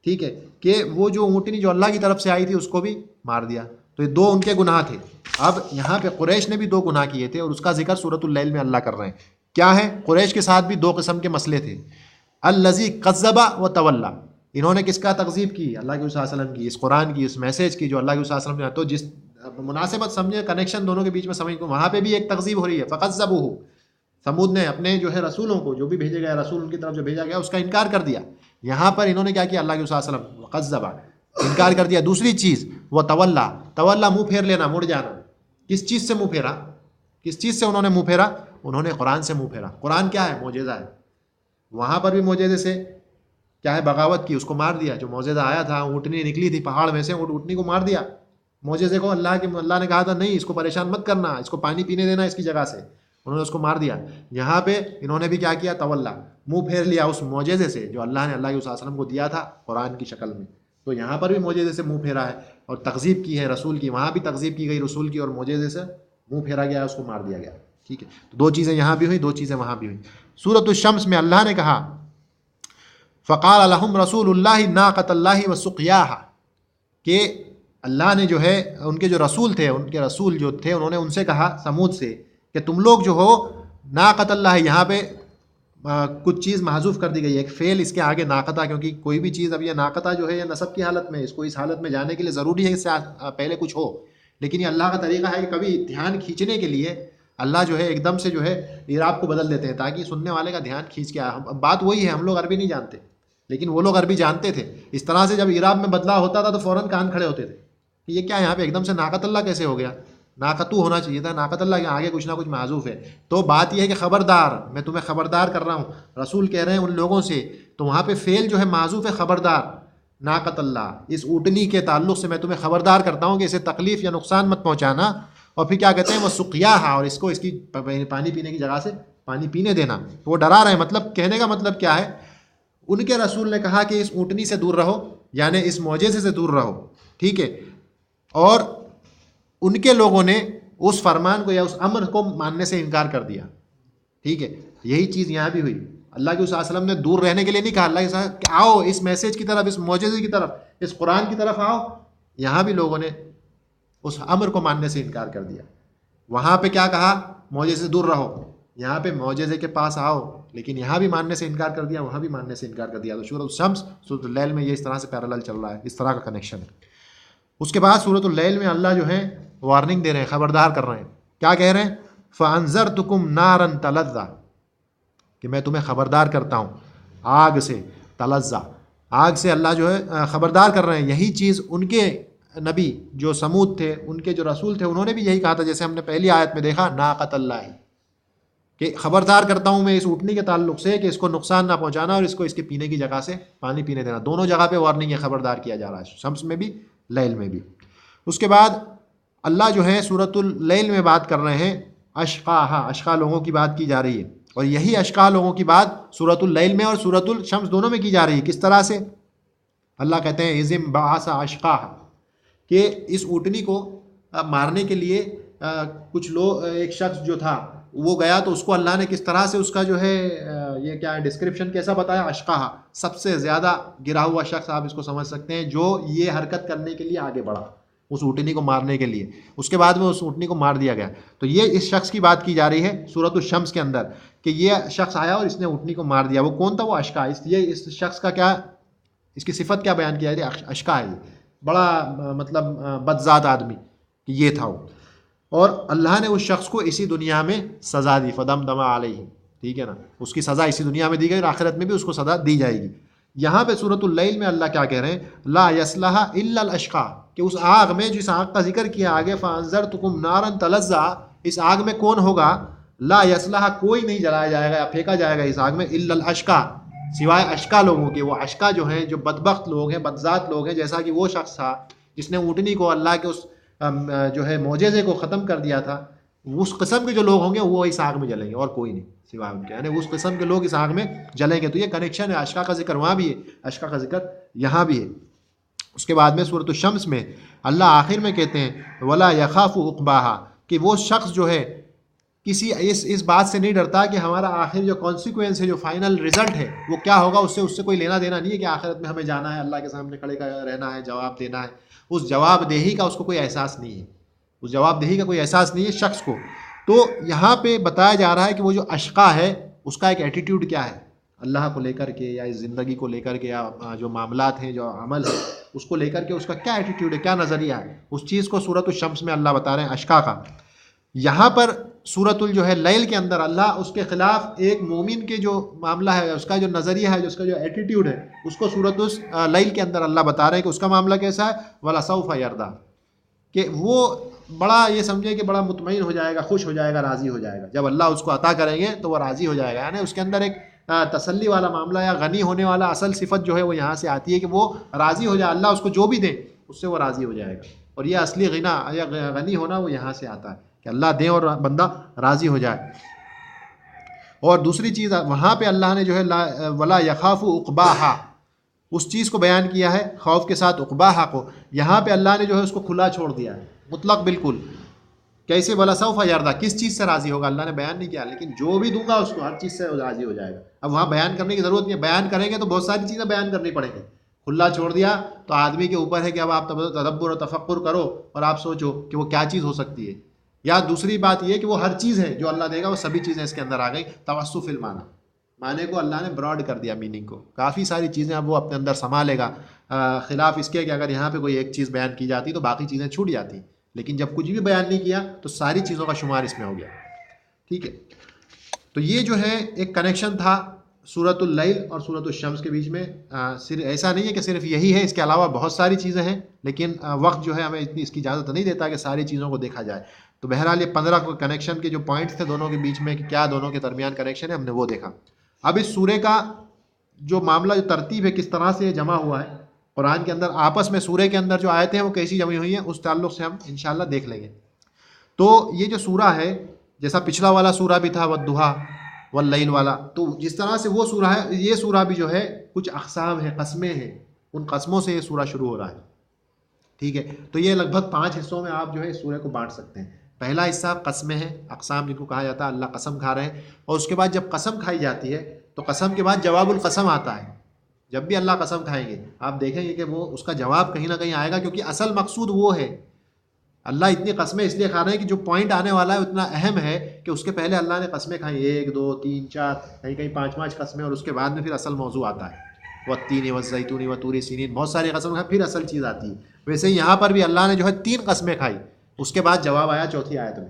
ٹھیک ہے، کہ وہ جو اونٹنی جو اللہ کی طرف سے آئی تھی اس کو بھی مار دیا۔ تو یہ 2 ان کے گناہ تھے. اب یہاں پہ قریش نے بھی 2 گناہ کیے تھے اور اس کا ذکر سورۃ اللیل میں اللہ کر رہے ہیں. کیا ہے؟ قریش کے ساتھ بھی 2 قسم کے مسئلے تھے. الذی کذب و تولی، انہوں نے کس کا تکذیب کی؟ اللہ کے رسول صلی اللہ علیہ وسلم کی، اس قرآن کی، اس میسج کی جو اللہ کے رسول صلی اللہ علیہ وسلم نے. تو جس مناسبت سمجھے، کنیکشن دونوں کے بیچ میں سمجھ کو، وہاں پہ بھی ایک تکذیب ہو رہی ہے. فکذبوہ، سمود نے اپنے جو ہے رسولوں کو، جو بھی بھیجے گئے رسول ان کی طرف جو بھیجا گیا اس کا انکار کر دیا. یہاں پر انہوں نے کیا کیا؟ اللہ کے رسول صلی اللہ علیہ وسلم کذبا، انکار کر دیا. دوسری چیز وہ تولا، تولا منہ پھیر لینا، مڑ جانا. کس چیز سے منہ پھیرا؟ کس چیز سے انہوں نے منہ پھیرا؟ انہوں نے قرآن سے منہ پھیرا. قرآن کیا ہے؟ معجزہ ہے. وہاں پر بھی معجزے سے کیا ہے؟ بغاوت کی، اس کو مار دیا. جو معجزہ آیا تھا، اونٹنی نکلی تھی پہاڑ میں سے، اونٹنی کو مار دیا. معجزے کو اللہ نے کہا تھا نہیں اس کو پریشان مت کرنا، اس کو پانی پینے دینا اس کی جگہ سے، انہوں نے اس کو مار دیا. یہاں پہ انہوں نے بھی کیا کیا؟ تولا، منہ پھیر لیا اس معجزے سے جو اللہ نے اللہ کے رسول صلی اللہ علیہ وسلم کو دیا تھا قرآن کی شکل میں. تو یہاں پر بھی معجزے سے منہ پھیرا ہے اور تکذیب کی ہے رسول کی. وہاں بھی تکذیب کی گئی رسول کی اور معجزے سے منہ پھیرا گیا، اس کو مار دیا گیا. ٹھیک ہے، تو 2 چیزیں یہاں بھی ہوئی، 2 چیزیں وہاں بھی ہوئی. سورۃ الشمس میں اللہ نے کہا فقال لهم رسول اللہ ناقۃ اللہ وسقیاها، کہ اللہ نے جو ہے ان کے جو رسول تھے، ان کے رسول جو تھے، انہوں نے ان سے کہا سمود سے کہ تم لوگ جو ہو ناقۃ اللہ، یہاں پہ کچھ چیز محذوف کر دی گئی ہے، ایک فعل اس کے آگے ناقتہ، کیونکہ کوئی بھی چیز اب یہ ناقتہ جو ہے یہ نصب کی حالت میں، اس کو اس حالت میں جانے کے لیے ضروری ہے اس سے پہلے کچھ ہو. لیکن یہ اللہ کا طریقہ ہے کہ کبھی دھیان کھینچنے کے لیے اللہ جو ہے ایک دم سے جو ہے اعراب کو بدل دیتے ہیں تاکہ سننے والے کا دھیان کھینچ کے آئے. بات وہی ہے، ہم لوگ عربی نہیں جانتے لیکن وہ لوگ عربی جانتے تھے. اس طرح سے جب اعراب میں بدلاؤ ہوتا تھا تو فوراً کان کھڑے ہوتے تھے کہ یہ کیا یہاں پہ ایک دم سے ناقت اللہ کیسے ہو گیا؟ ناقتو ہونا چاہیے تھا، ناقت اللہ کے آگے کچھ نہ کچھ معذوف ہے. تو بات یہ ہے کہ خبردار، میں تمہیں خبردار کر رہا ہوں، رسول کہہ رہے ہیں ان لوگوں سے. تو وہاں پہ فعل جو ہے معذوف ہے، خبردار، ناقت اللہ، اس اونٹنی کے تعلق سے میں تمہیں خبردار کرتا ہوں کہ اسے تکلیف یا نقصان مت پہنچانا. اور پھر کیا کہتے ہیں؟ وہ سقیاہا، اور اس کو اس کی پانی پینے کی جگہ سے پانی پینے دینا. وہ ڈرا رہے ہیں. مطلب کہنے کا مطلب کیا ہے؟ ان کے رسول نے کہا کہ اس اونٹنی سے دور رہو، یعنی اس معجزے سے دور رہو. ٹھیک ہے، اور ان کے لوگوں نے اس فرمان کو یا اس امر کو ماننے سے انکار کر دیا. ٹھیک ہے، یہی چیز یہاں بھی ہوئی. اللہ کے صلی اللہ علیہ وسلم نے دور رہنے کے لیے نہیں کہا، اللہ کے ساتھ کہ آؤ اس میسج کی طرف، اس معجزے کی طرف، اس قرآن کی طرف آؤ. یہاں بھی لوگوں نے اس امر کو ماننے سے انکار کر دیا. وہاں پہ کیا کہا؟ معجزے سے دور رہو. یہاں پہ معجزے کے پاس آؤ، لیکن یہاں بھی ماننے سے انکار کر دیا، وہاں بھی ماننے سے انکار کر دیا. تو سورۃ الشمس، سورۃ اللیل میں یہ اس طرح سے پیرالل چل رہا ہے، اس طرح کا کنیکشن ہے. اس کے بعد سورۃ اللیل میں اللہ جو ہے وارننگ دے رہے ہیں، خبردار کر رہے ہیں. کیا کہہ رہے ہیں؟ فَأَنذَرْتُكُمْ نَارًا تَلَظَّىٰ، کہ میں تمہیں خبردار کرتا ہوں آگ سے. تلظا، آگ سے اللہ جو ہے خبردار کر رہے ہیں. یہی چیز ان کے نبی جو سمود تھے، ان کے جو رسول تھے، انہوں نے بھی یہی کہا تھا، جیسے ہم نے پہلی آیت میں دیکھا، ناقۃ اللہ، کہ خبردار کرتا ہوں میں اس اونٹنی کے تعلق سے کہ اس کو نقصان نہ پہنچانا اور اس کو اس کے پینے کی جگہ سے پانی پینے دینا. دونوں جگہ پہ وارننگ ہے، خبردار کیا جا رہا ہے، شمس میں بھی، لیل میں بھی. اس کے بعد اللہ جو ہے سورۃ اللیل میں بات کر رہے ہیں اشقاہا، اشقا لوگوں کی بات کی جا رہی ہے. اور یہی اشقا لوگوں کی بات سورۃ اللیل میں اور سورۃ الشمس دونوں میں کی جا رہی ہے. کس طرح سے؟ اللہ کہتے ہیں اذ انبعث اشقاہا، کہ اس اونٹنی کو مارنے کے لیے کچھ لوگ، ایک شخص جو تھا وہ گیا، تو اس کو اللہ نے کس طرح سے اس کا جو ہے یہ کیا ہے ڈسکرپشن کیسا بتایا؟ اشقاہا، سب سے زیادہ گرا ہوا شخص آپ اس کو سمجھ سکتے ہیں، جو یہ حرکت کرنے کے لیے آگے بڑھا اس اونٹنی کو مارنے کے لیے. اس کے بعد میں اس اونٹنی کو مار دیا گیا. تو یہ اس شخص کی بات کی جا رہی ہے سورۃ الشمس کے اندر، کہ یہ شخص آیا اور اس نے اونٹنی کو مار دیا. وہ کون تھا؟ وہ اشقا. اس شخص کا کیا، اس کی صفت کیا بیان کیا جائے؟ اشقا ہے، یہ بڑا مطلب بدذات آدمی کہ یہ تھا وہ. اور اللہ نے اس شخص کو اسی دنیا میں سزا دی، فدمدم علیہ. ٹھیک ہے نا، اس کی سزا اسی دنیا میں دی گئی اور آخرت میں بھی اس کو سزا دی جائے گی. یہاں پہ سورۃ اللیل میں اللہ کیا کہہ رہے ہیں؟ لا یصلھا الا الاشقا، کہ اس آگ میں، جس آگ کا ذکر کیا آگے، فانذرتکم نارا تلظا، اس آگ میں کون ہوگا؟ لا یصلھا، کوئی نہیں جلایا جائے گا یا پھینکا جائے گا اس آگ میں، الا الاشقا، سوائے اشقا لوگوں کے. وہ اشقا جو ہیں، جو بدبخت لوگ ہیں، بدذات لوگ ہیں، جیسا کہ وہ شخص تھا جس نے اونٹنی کو، اللہ کے اس جو ہے معجزے کو ختم کر دیا تھا. اس قسم کے جو لوگ ہوں گے وہ اس آگ میں جلیں گے، اور کوئی نہیں سوائے ان کے، یعنی اس قسم کے لوگ اس آگ میں جلیں گے. تو یہ کنیکشن ہے، اشقا کا ذکر وہاں بھی ہے، اشقا کا ذکر یہاں بھی ہے. اس کے بعد میں سورۃ الشمس میں اللہ آخر میں کہتے ہیں ولا یخاف عقباہا، کہ وہ شخص جو ہے کسی اس بات سے نہیں ڈرتا کہ ہمارا آخر جو کانسیکوینس ہے، جو فائنل رزلٹ ہے وہ کیا ہوگا، اس سے کوئی لینا دینا نہیں ہے کہ آخرت میں ہمیں جانا ہے، اللہ کے سامنے کھڑے رہنا ہے، جواب دینا ہے. اس جواب دہی کا اس کو کوئی احساس نہیں ہے، اس جواب دہی کا کوئی احساس نہیں ہے شخص کو. تو یہاں پہ بتایا جا رہا ہے کہ وہ جو اشقا ہے اس کا ایک ایٹیٹیوڈ کیا ہے اللہ کو لے کر کے، یا اس زندگی کو لے کر کے، یا جو معاملات ہیں، جو عمل ہے اس کو لے کر کے اس کا کیا ایٹیٹیوڈ ہے، کیا نظریہ ہے. اس چیز کو سورۃ الشمس میں اللہ بتا رہے ہیں اشقا کا. یہاں پر سورۃ جو ہے لیل کے اندر اللہ اس کے خلاف ایک مومن کے جو معاملہ ہے، اس کا جو نظریہ ہے، اس کا جو ایٹیٹیوڈ ہے، اس کو سورۃ لیل کے اندر اللہ بتا رہے ہیں کہ اس کا معاملہ کیسا ہے. وَلَسَوْفَ يَرْضَىٰ، کہ وہ بڑا یہ سمجھے کہ بڑا مطمئن ہو جائے گا، خوش ہو جائے گا، راضی ہو جائے گا. جب اللہ اس کو عطا کریں گے تو وہ راضی ہو جائے گا. یعنی اس کے اندر ایک تسلی والا معاملہ، یا غنی ہونے والا اصل صفت جو ہے وہ یہاں سے آتی ہے کہ وہ راضی ہو جائے. اللہ اس کو جو بھی دے اس سے وہ راضی ہو جائے گا. اور یہ اصلی غنا یا غنی ہونا وہ یہاں سے آتا ہے کہ اللہ دے اور بندہ راضی ہو جائے. اور دوسری چیز وہاں پہ اللہ نے جو ہے ولا یخاف عقباہا، اس چیز کو بیان کیا ہے خوف کے ساتھ عقباہا کو. یہاں پہ اللہ نے جو ہے اس کو کھلا چھوڑ دیا ہے، مطلق بالکل. کیسے؟ وَلَسَوْفَ يَرْضَىٰ، کس چیز سے راضی ہوگا اللہ نے بیان نہیں کیا، لیکن جو بھی دوں گا اس کو ہر چیز سے راضی ہو جائے گا. اب وہاں بیان کرنے کی ضرورت نہیں ہے، بیان کریں گے تو بہت ساری چیزیں بیان کرنی پڑیں گی. کھلا چھوڑ دیا تو آدمی کے اوپر ہے کہ اب آپ تدبر و تفکر کرو اور آپ سوچو کہ وہ کیا چیز ہو سکتی ہے. یا دوسری بات یہ کہ وہ ہر چیز ہے جو اللہ دے گا، وہ سبھی چیزیں اس کے اندر آ گئی. توسع فی المعنی، معنی کو اللہ نے براڈ کر دیا، میننگ کو کافی ساری چیزیں اب وہ اپنے اندر سنبھال لے گا. خلاف اس کے کہ اگر یہاں پہ کوئی ایک چیز بیان کی جاتی تو باقی چیزیں چھوٹ جاتی، لیکن جب کچھ بھی بیان نہیں کیا تو ساری چیزوں کا شمار اس میں ہو گیا. ٹھیک ہے، تو یہ جو ہے ایک کنیکشن تھا سورۃ اللیل اور سورۃ الشمس کے بیچ میں. صرف ایسا نہیں ہے کہ صرف یہی ہے، اس کے علاوہ بہت ساری چیزیں ہیں، لیکن وقت جو ہے ہمیں اتنی اس کی اجازت نہیں دیتا کہ ساری چیزوں کو دیکھا جائے. تو بہرحال یہ 15 کنیکشن کے جو پوائنٹس تھے دونوں کے بیچ میں کہ کیا دونوں کے درمیان کنیکشن ہے، ہم نے وہ دیکھا. اب اس سورے کا جو معاملہ، جو ترتیب ہے، کس طرح سے یہ جمع ہوا ہے قرآن کے اندر، آپس میں سورے کے اندر جو آیتیں ہیں وہ کیسی جمع ہوئی ہیں، اس تعلق سے ہم انشاءاللہ دیکھ لیں گے. تو یہ جو سورہ ہے، جیسا پچھلا والا سورہ بھی تھا والضحیٰ واللیل والا، تو جس طرح سے وہ سورہ ہے، یہ سورہ بھی جو ہے کچھ اقسام ہیں، قسمیں ہیں، ان قسموں سے یہ سورہ شروع ہو رہا ہے. ٹھیک ہے، تو یہ لگ بھگ 5 حصوں میں آپ جو ہے اس سورہ کو بانٹ سکتے ہیں. پہلا حصہ قسمیں ہیں، اقسام جن کو کہا جاتا ہے، اللہ قسم کھا رہے ہیں. اور اس کے بعد جب قسم کھائی جاتی ہے تو قسم کے بعد جواب القسم آتا ہے. جب بھی اللہ قسم کھائیں گے آپ دیکھیں گے کہ وہ اس کا جواب کہیں نہ کہیں آئے گا، کیونکہ اصل مقصود وہ ہے. اللہ اتنی قسمیں اس لیے کھا رہے ہیں کہ جو پوائنٹ آنے والا ہے اتنا اہم ہے کہ اس کے پہلے اللہ نے قسمیں کھائیں، 1 2 3 4، کہیں کہیں 5 قسمیں، اور اس کے بعد میں پھر اصل موضوع آتا ہے. والتین والزیتون وطور سینین، بہت ساری قسم کھائیں پھر اصل چیز آتی ہے. ویسے ہی یہاں پر بھی اللہ نے جو ہے 3 قسمیں کھائی، اس کے بعد جواب آیا چوتھی آیت میں.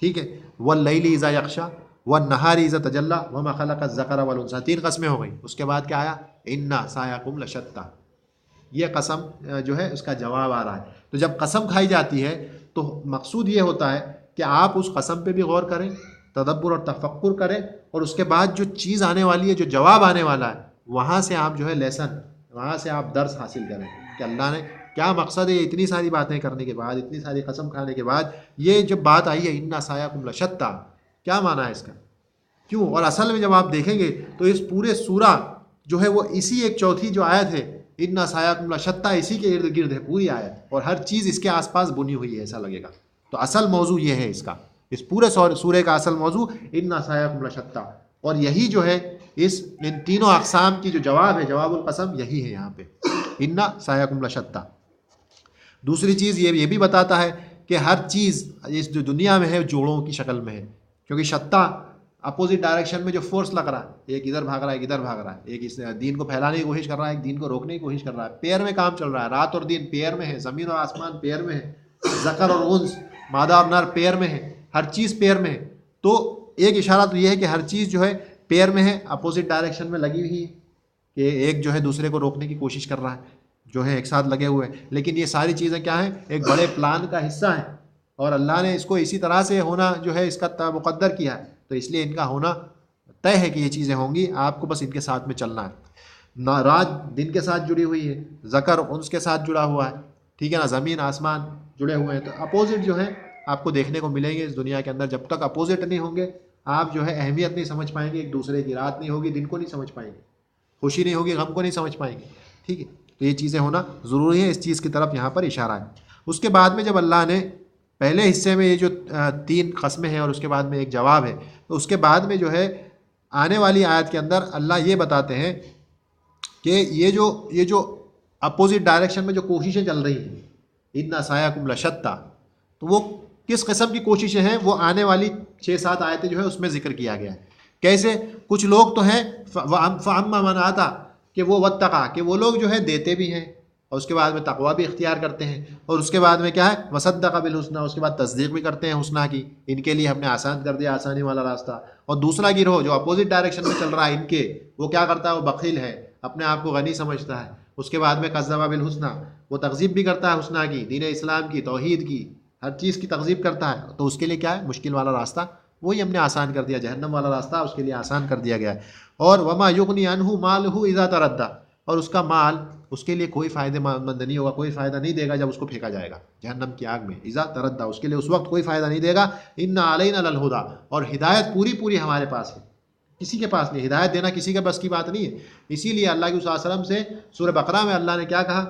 ٹھیک ہے، واللیل اذا یغشی والنہار اذا تجلی وما خلق الذکر والانثی، 3 قسمیں ہو گئیں. اس کے بعد کیا آیا؟ ان سعیکم لشتی. یہ قسم جو ہے اس کا جواب آ رہا ہے. تو جب قسم کھائی جاتی ہے تو مقصود یہ ہوتا ہے کہ آپ اس قسم پہ بھی غور کریں، تدبر اور تفکر کریں، اور اس کے بعد جو چیز آنے والی ہے، جو جواب آنے والا ہے، وہاں سے آپ جو ہے لیسن، وہاں سے آپ درس حاصل کریں کہ اللہ نے کیا مقصد ہے. اتنی ساری باتیں کرنے کے بعد، اتنی ساری قسم کھانے کے بعد یہ جب بات آئی ہے ان سعیکم لشتی، کیا معنی ہے اس کا، کیوں؟ اور اصل میں جب آپ دیکھیں گے تو اس پورے سورہ جو ہے وہ اسی ایک چوتھی جو آیت ہے ان سعیکم لشتی، اسی کے ارد گرد ہے پوری آیت، اور ہر چیز اس کے آس پاس بنی ہوئی ہے ایسا لگے گا. تو اصل موضوع یہ ہے اس پورے سورے کا اصل موضوع ان سعیکم لشتی. اور یہی جو ہے ان تینوں اقسام کی جو جواب ہے، جواب القسم، یہی ہے یہاں پہ ان سعیکم لشتی. دوسری چیز یہ بھی بتاتا ہے کہ ہر چیز اس جو دنیا میں ہے جوڑوں کی شکل میں ہے، کیونکہ شتی اپوزٹ ڈائریکشن میں جو فورس لگ رہا ہے، ایک ادھر بھاگ رہا ہے، ایک ادھر بھاگ رہا ہے، ایک اس دین کو پھیلانے کی کوشش کر رہا ہے، ایک دین کو روکنے کی کوشش کر رہا ہے. پیر میں کام چل رہا ہے، رات اور دن پیر میں ہے، زمین اور آسمان پیر میں ہے، ذکر اور انس، مادہ اور نر پیر میں ہے، ہر چیز پیر میں ہے. تو ایک اشارہ تو یہ ہے کہ ہر چیز جو ہے پیر میں ہے، اپوزٹ ڈائریکشن میں لگی ہوئی ہے، کہ ایک جو ہے دوسرے کو روکنے کی کوشش کر رہا ہے، جو ہے ایک ساتھ لگے ہوئے ہیں. لیکن یہ ساری چیزیں کیا ہیں؟ ایک بڑے پلان کا حصہ ہیں، اور اللہ نے اس کو اسی طرح سے ہونا جو ہے اس کا مقدر کیا ہے. تو اس لیے ان کا ہونا طے ہے کہ یہ چیزیں ہوں گی، آپ کو بس ان کے ساتھ میں چلنا ہے. رات دن کے ساتھ جڑی ہوئی ہے، ذکر انس کے ساتھ جڑا ہوا ہے. ٹھیک ہے نا، زمین آسمان جڑے ہوئے ہیں. تو اپوزٹ جو ہے آپ کو دیکھنے کو ملیں گے اس دنیا کے اندر. جب تک اپوزٹ نہیں ہوں گے آپ جو ہے اہمیت نہیں سمجھ پائیں گے ایک دوسرے کی. رات نہیں ہوگی دن کو نہیں سمجھ پائیں گے، خوشی نہیں ہوگی غم کو نہیں سمجھ پائیں گے. ٹھیک ہے، تو یہ چیزیں ہونا ضروری ہے، اس چیز کی طرف یہاں پر اشارہ ہے. اس کے بعد میں جب اللہ نے پہلے حصے میں یہ جو 3 قسمیں ہیں اور اس کے بعد میں ایک جواب ہے، تو اس کے بعد میں جو ہے آنے والی آیت کے اندر اللہ یہ بتاتے ہیں کہ یہ جو اپوزٹ ڈائریکشن میں جو کوششیں چل رہی ہیں، ان سایاکم لشتیٰ، تو وہ کس قسم کی کوششیں ہیں وہ آنے والی 6-7 آیتیں جو ہے اس میں ذکر کیا گیا ہے۔ کیسے؟ کچھ لوگ تو ہیں فَأَمَّا مَنْ آتَى، کہ وہ وَاتَّقَى، کہ وہ لوگ جو ہے دیتے بھی ہیں اور اس کے بعد میں تقویٰ بھی اختیار کرتے ہیں، اور اس کے بعد میں کیا ہے وَصَدَّقَ بِالْحُسْنَى، اس کے بعد تصدیق بھی کرتے ہیں حسنہ کی، ان کے لیے ہم نے آسان کر دیا آسانی والا راستہ۔ اور دوسرا گروہ جو اپوزٹ ڈائریکشن میں چل رہا ہے ان کے، وہ کیا کرتا ہے، وہ بخیل ہے، اپنے آپ کو غنی سمجھتا ہے، اس کے بعد میں کذب بالحسنى، وہ تکذیب بھی کرتا ہے حسنہ کی، دین اسلام کی، توحید کی، ہر چیز کی تکذیب کرتا ہے، تو اس کے لیے کیا ہے مشکل والا راستہ وہی ہم نے آسان کر دیا، جہنم والا راستہ اس کے لیے آسان کر دیا گیا ہے۔ اور وما یغنی عنہ مالہ اذا تردی، اور اس کا مال اس کے لیے کوئی فائدہ مند نہیں ہوگا، کوئی فائدہ نہیں دے گا جب اس کو پھینکا جائے گا جہنم کی آگ میں، اذا تردی، اس کے لیے اس وقت کوئی فائدہ نہیں دے گا۔ ان علینا للہدی، اور ہدایت پوری ہمارے پاس ہے، کسی کے پاس نہیں، ہدایت دینا کسی کے بس کی بات نہیں ہے۔ اسی لیے اللہ کے صلی اللہ علیہ وسلم سے سورہ بقرہ میں اللہ نے کیا کہا،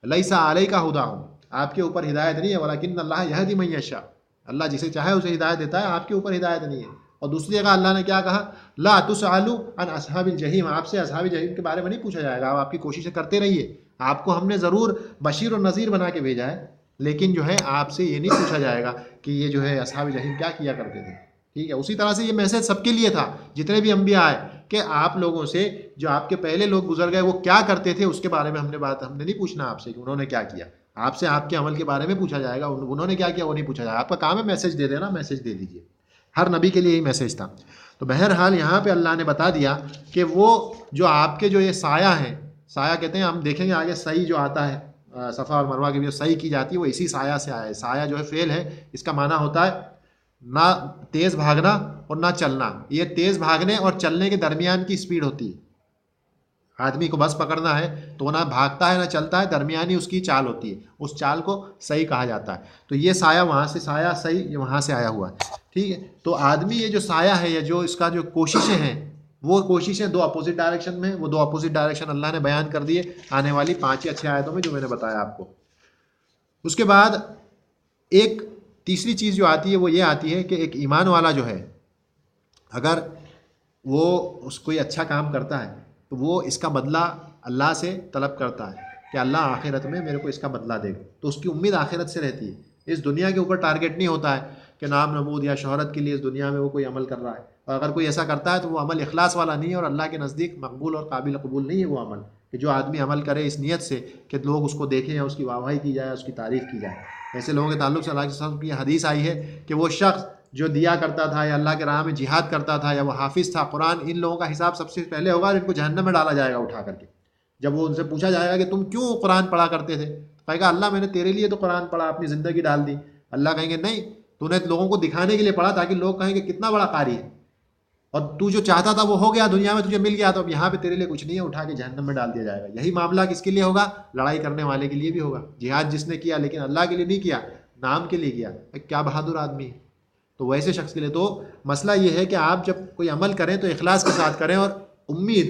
لیس علیک ھداھم، آپ کے اوپر ہدایت نہیں ہے، ولکن اللہ یہدی من یشاء، اللہ جسے چاہے اسے ہدایت دیتا ہے، آپ کے اوپر ہدایت نہیں ہے۔ اور دوسری جگہ اللہ نے کیا کہا، لا تسألوا عن اصحاب الجحیم، آپ سے اصحاب جحیم کے بارے میں نہیں پوچھا جائے گا، آپ کی کوششیں کرتے رہیے، آپ کو ہم نے ضرور بشیر اور نذیر بنا کے بھیجا ہے، لیکن جو ہے آپ سے یہ نہیں پوچھا جائے گا کہ یہ جو ہے اصحاب جحیم کیا کیا کرتے تھے، ٹھیک ہے۔ اسی طرح سے یہ میسج سب کے لیے تھا، جتنے بھی انبیاء آئے، کہ آپ لوگوں سے جو آپ کے پہلے لوگ گزر گئے وہ کیا کرتے تھے، اس کے بارے میں ہم نے نہیں پوچھنا آپ سے کہ انہوں نے کیا کیا، آپ سے آپ کے عمل کے بارے میں پوچھا جائے گا، انہوں نے کیا کیا وہ نہیں پوچھا جائے گا، آپ کا کام ہے میسج دے دینا، میسج دے دیجیے، ہر نبی کے لیے یہی میسج تھا۔ تو بہرحال یہاں پہ اللہ نے بتا دیا کہ وہ جو آپ کے جو یہ سایہ ہیں، سایہ کہتے ہیں، ہم دیکھیں گے آگے صحیح جو آتا ہے صفا اور مروہ کی جو صحیح کی جاتی ہے وہ اسی سایہ سے آیا ہے۔ سایہ جو ہے فعل ہے، اس کا معنی ہوتا ہے نہ تیز بھاگنا اور نہ چلنا، یہ تیز بھاگنے اور چلنے کے درمیان کی سپیڈ ہوتی ہے۔ آدمی کو بس پکڑنا ہے تو وہ نہ بھاگتا ہے نہ چلتا ہے، درمیانی اس کی چال ہوتی ہے، اس چال کو صحیح کہا جاتا ہے۔ تو یہ سایہ وہاں سے، سایہ صحیح یہ وہاں سے آیا ہوا ہے، ٹھیک ہے۔ تو آدمی یہ جو سایہ ہے یا جو اس کا جو کوششیں ہیں، وہ کوششیں 2 اپوزٹ ڈائریکشن میں، وہ 2 اپوزٹ ڈائریکشن اللہ نے بیان کر دیے آنے والی 5 یا 6 آیتوں میں جو میں نے بتایا آپ کو۔ اس کے بعد ایک تیسری چیز جو آتی ہے وہ یہ آتی ہے کہ ایک ایمان والا جو ہے، اگر وہ کوئی اچھا کام کرتا ہے تو وہ اس کا بدلہ اللہ سے طلب کرتا ہے کہ اللہ آخرت میں میرے کو اس کا بدلہ دے گا، تو اس کی امید آخرت سے رہتی ہے، اس دنیا کے اوپر ٹارگیٹ نہیں ہوتا ہے کہ نام نمود یا شہرت کے لیے اس دنیا میں وہ کوئی عمل کر رہا ہے، اور اگر کوئی ایسا کرتا ہے تو وہ عمل اخلاص والا نہیں ہے اور اللہ کے نزدیک مقبول اور قابل قبول نہیں ہے وہ عمل، کہ جو آدمی عمل کرے اس نیت سے کہ لوگ اس کو دیکھیں یا اس کی واہ واہی کی جائے، اس کی تعریف کی جائے۔ ایسے لوگوں کے تعلق سے اللہ کے وسلم کی حدیث آئی ہے کہ وہ شخص جو دیا کرتا تھا یا اللہ کے راہ میں جہاد کرتا تھا یا وہ حافظ تھا قرآن، ان لوگوں کا حساب سب سے پہلے ہوگا اور ان کو جہنم میں ڈالا جائے گا اٹھا کر کے۔ جب وہ ان سے پوچھا جائے گا کہ تم کیوں قرآن پڑھا کرتے تھے، کہے گا اللہ میں نے تیرے لیے تو قرآن پڑھا، اپنی زندگی ڈال دی۔ اللہ کہیں گے نہیں، تو نے لوگوں کو دکھانے کے لیے پڑھا تاکہ لوگ کہیں کہ کتنا بڑا قاری ہے، اور تو جو چاہتا تھا وہ ہو گیا، دنیا میں تجھے مل گیا، تو اب یہاں پہ تیرے لیے کچھ نہیں ہے، اٹھا کے جہنم میں ڈال دیا جائے گا۔ یہی معاملہ کس کے لیے ہوگا؟ لڑائی کرنے والے کے لیے بھی ہوگا، جہاد جس نے کیا لیکن اللہ کے لیے نہیں کیا، نام کے لیے کیا، کیا بہادر آدمی ہے۔ تو ویسے شخص کے لیے تو مسئلہ یہ ہے کہ آپ جب کوئی عمل کریں تو اخلاص کے ساتھ کریں اور امید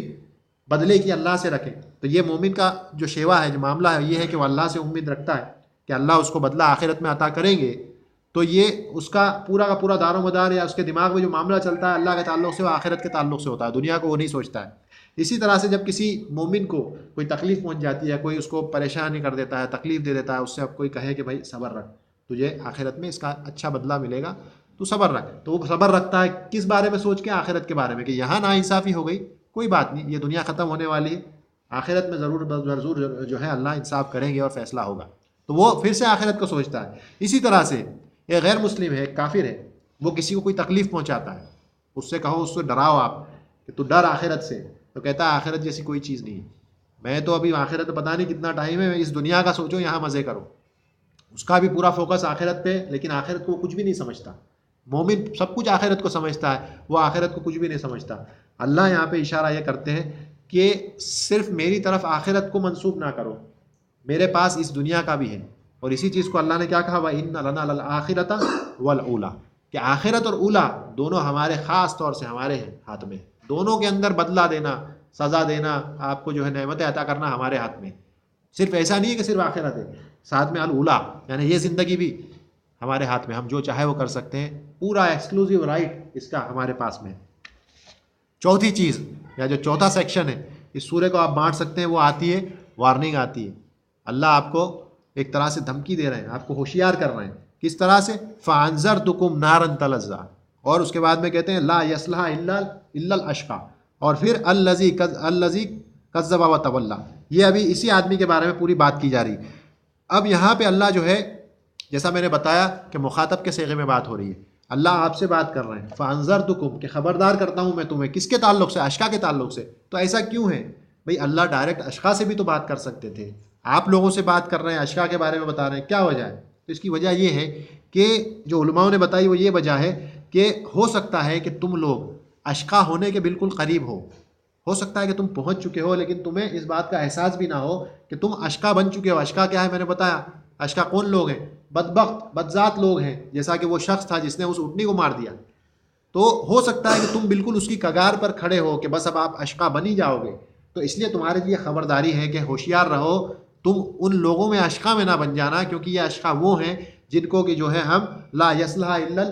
بدلے کی اللہ سے رکھیں۔ تو یہ مومن کا جو شیوا ہے، جو معاملہ ہے، یہ ہے کہ وہ اللہ سے امید رکھتا ہے کہ اللہ اس کو بدلہ آخرت میں عطا کریں گے، تو یہ اس کا پورا دار و مدار یا اس کے دماغ میں جو معاملہ چلتا ہے اللہ کے تعلق سے، وہ آخرت کے تعلق سے ہوتا ہے، دنیا کو وہ نہیں سوچتا ہے۔ اسی طرح سے جب کسی مومن کو کوئی تکلیف پہنچ جاتی ہے، کوئی اس کو پریشانی کر دیتا ہے، تکلیف دے دیتا ہے، اس سے اب کوئی کہے کہ بھائی صبر رکھ، تجھے آخرت میں اس کا اچھا بدلہ ملے گا، تو صبر رکھ، تو وہ صبر رکھتا ہے کس بارے میں سوچ کے؟ آخرت کے بارے میں، کہ یہاں ناانصافی ہو گئی، کوئی بات نہیں، یہ دنیا ختم ہونے والی ہے، آخرت میں ضرور جو ہے اللہ انصاف کریں گے اور فیصلہ ہوگا، تو وہ پھر سے آخرت کو سوچتا ہے۔ اسی طرح سے ایک غیر مسلم ہے، کافر ہے، وہ کسی کو کوئی تکلیف پہنچاتا ہے، اس سے کہو، اس سے ڈراؤ آپ کہ تو ڈر آخرت سے، تو کہتا ہے آخرت جیسی کوئی چیز نہیں ہے، میں تو ابھی آخرت پتہ نہیں کتنا ٹائم ہے، اس دنیا کا سوچو، یہاں مزے کرو۔ اس کا بھی پورا فوکس آخرت پہ، لیکن آخرت کو وہ کچھ بھی نہیں سمجھتا۔ مومن سب کچھ آخرت کو سمجھتا ہے، وہ آخرت کو کچھ بھی نہیں سمجھتا۔ اللہ یہاں پہ اشارہ یہ کرتے ہیں کہ صرف میری طرف آخرت کو منسوب نہ کرو، میرے پاس اس دنیا کا بھی ہے۔ اور اسی چیز کو اللہ نے کیا کہا، وَإِنَّ لَنَا لَلْآخِرَةَ وَالْأُولَىٰ، کہ آخرت اور اولا دونوں ہمارے خاص طور سے ہمارے ہاتھ میں، دونوں کے اندر بدلہ دینا، سزا دینا، آپ کو جو ہے نعمتیں عطا کرنا ہمارے ہاتھ میں۔ صرف ایسا نہیں ہے کہ صرف آخرت ہے، ساتھ میں الاولا، یعنی یہ زندگی بھی ہمارے ہاتھ میں، ہم جو چاہے وہ کر سکتے ہیں، پورا ایکسکلوسیو رائٹ اس کا ہمارے پاس میں ہے۔ چوتھی چیز یا جو چوتھا سیکشن ہے اس سورے کو آپ بانٹ سکتے ہیں، وہ آتی ہے وارننگ آتی ہے۔ اللہ آپ کو ایک طرح سے دھمکی دے رہے ہیں، آپ کو ہوشیار کر رہے ہیں۔ کس طرح سے؟ فَأَنذَرْتُكُمْ نَارًا تَلَظَّىٰ، اور اس کے بعد میں کہتے ہیں لا يَصْلَاهَا إِلَّا الْأَشْقَى، اور پھر الَّذِي كَذَّبَ وَتَوَلَّىٰ۔ یہ ابھی اسی آدمی کے بارے میں پوری بات کی جا رہی ہے۔ اب یہاں پہ اللہ جو ہے، جیسا میں نے بتایا کہ مخاطب کے صیغے میں بات ہو رہی ہے، اللہ آپ سے بات کر رہے ہیں فَأَنذَرْتُكُمْ، کہ خبردار کرتا ہوں میں تمہیں، کس کے تعلق سے؟ اشقا کے تعلق سے۔ تو ایسا کیوں ہے بھئی؟ اللہ ڈائریکٹ اشقا سے بھی تو بات کر سکتے تھے، آپ لوگوں سے بات کر رہے ہیں، اشقا کے بارے میں بتا رہے ہیں، کیا وجہ ہے؟ تو اس کی وجہ یہ ہے کہ جو علماء نے بتائی وہ یہ وجہ ہے کہ ہو سکتا ہے کہ تم لوگ اشقا ہونے کے بالکل قریب ہو سکتا ہے کہ تم پہنچ چکے ہو، لیکن تمہیں اس بات کا احساس بھی نہ ہو کہ تم اشقا بن چکے ہو۔ اشقا کیا ہے میں نے بتایا، اشقا کون لوگ ہیں؟ بدبخت بدذات لوگ ہیں، جیسا کہ وہ شخص تھا جس نے اس اونٹنی کو مار دیا۔ تو ہو سکتا ہے کہ تم بالکل اس کی کگار پر کھڑے ہو کہ بس اب آپ اشقا بن ہی جاؤ گے۔ تو اس لیے تمہارے لیے خبرداری ہے کہ ہوشیار رہو، تم ان لوگوں میں اشقا میں نہ بن جانا، کیونکہ یہ اشقا وہ ہیں جن کو کہ جو ہے ہم لا یصلح الا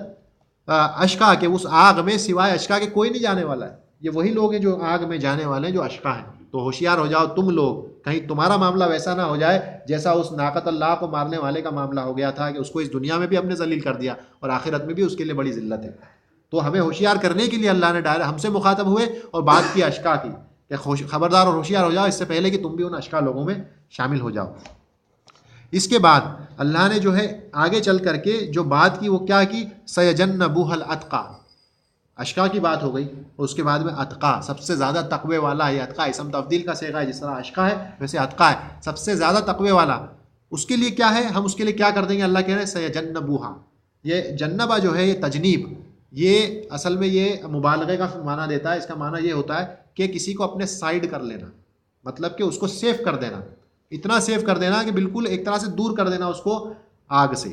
اشقا، کہ اس آگ میں سوائے اشقا کے کوئی نہیں جانے والا ہے۔ یہ وہی لوگ ہیں جو آگ میں جانے والے ہیں، جو اشقا ہیں۔ تو ہوشیار ہو جاؤ تم لوگ، کہیں تمہارا معاملہ ویسا نہ ہو جائے جیسا اس ناقۃ اللہ کو مارنے والے کا معاملہ ہو گیا تھا، کہ اس کو اس دنیا میں بھی ہم نے ذلیل کر دیا اور آخرت میں بھی اس کے لیے بڑی ذلت ہے۔ تو ہمیں ہوشیار کرنے کے لیے اللہ نے ڈائریکٹ ہم سے مخاطب ہوئے اور بات کی اشقا کی، کہ خبردار اور ہوشیار ہو جاؤ اس سے پہلے کہ تم بھی ان اشقا لوگوں میں شامل ہو جاؤ۔ اس کے بعد اللہ نے جو ہے آگے چل کر کے جو بات کی وہ کیا کی؟ سَيَجَنَّبُهَا الْأَتْقَى، اشقا کی بات ہو گئی، اور اس کے بعد میں اتقا، سب سے زیادہ تقوی والا ہے۔ اتقا اسم تفضیل کا صیغہ ہے، جس طرح اشقا ہے ویسے اتقا ہے، سب سے زیادہ تقوی والا۔ اس کے لیے کیا ہے؟ ہم اس کے لیے کیا کر دیں گے؟ اللہ کہہ رہے ہیں سَيَجَنَّبُهَا، یہ جنبہ جو ہے یہ تجنیب، یہ اصل میں یہ مبالغے کا معنی دیتا ہے۔ اس کا معنی یہ ہوتا ہے کہ کسی کو اپنے سائڈ کر لینا، مطلب کہ اس کو سیف کر دینا، اتنا سیف کر دینا کہ بالکل ایک طرح سے دور کر دینا اس کو آگ سے۔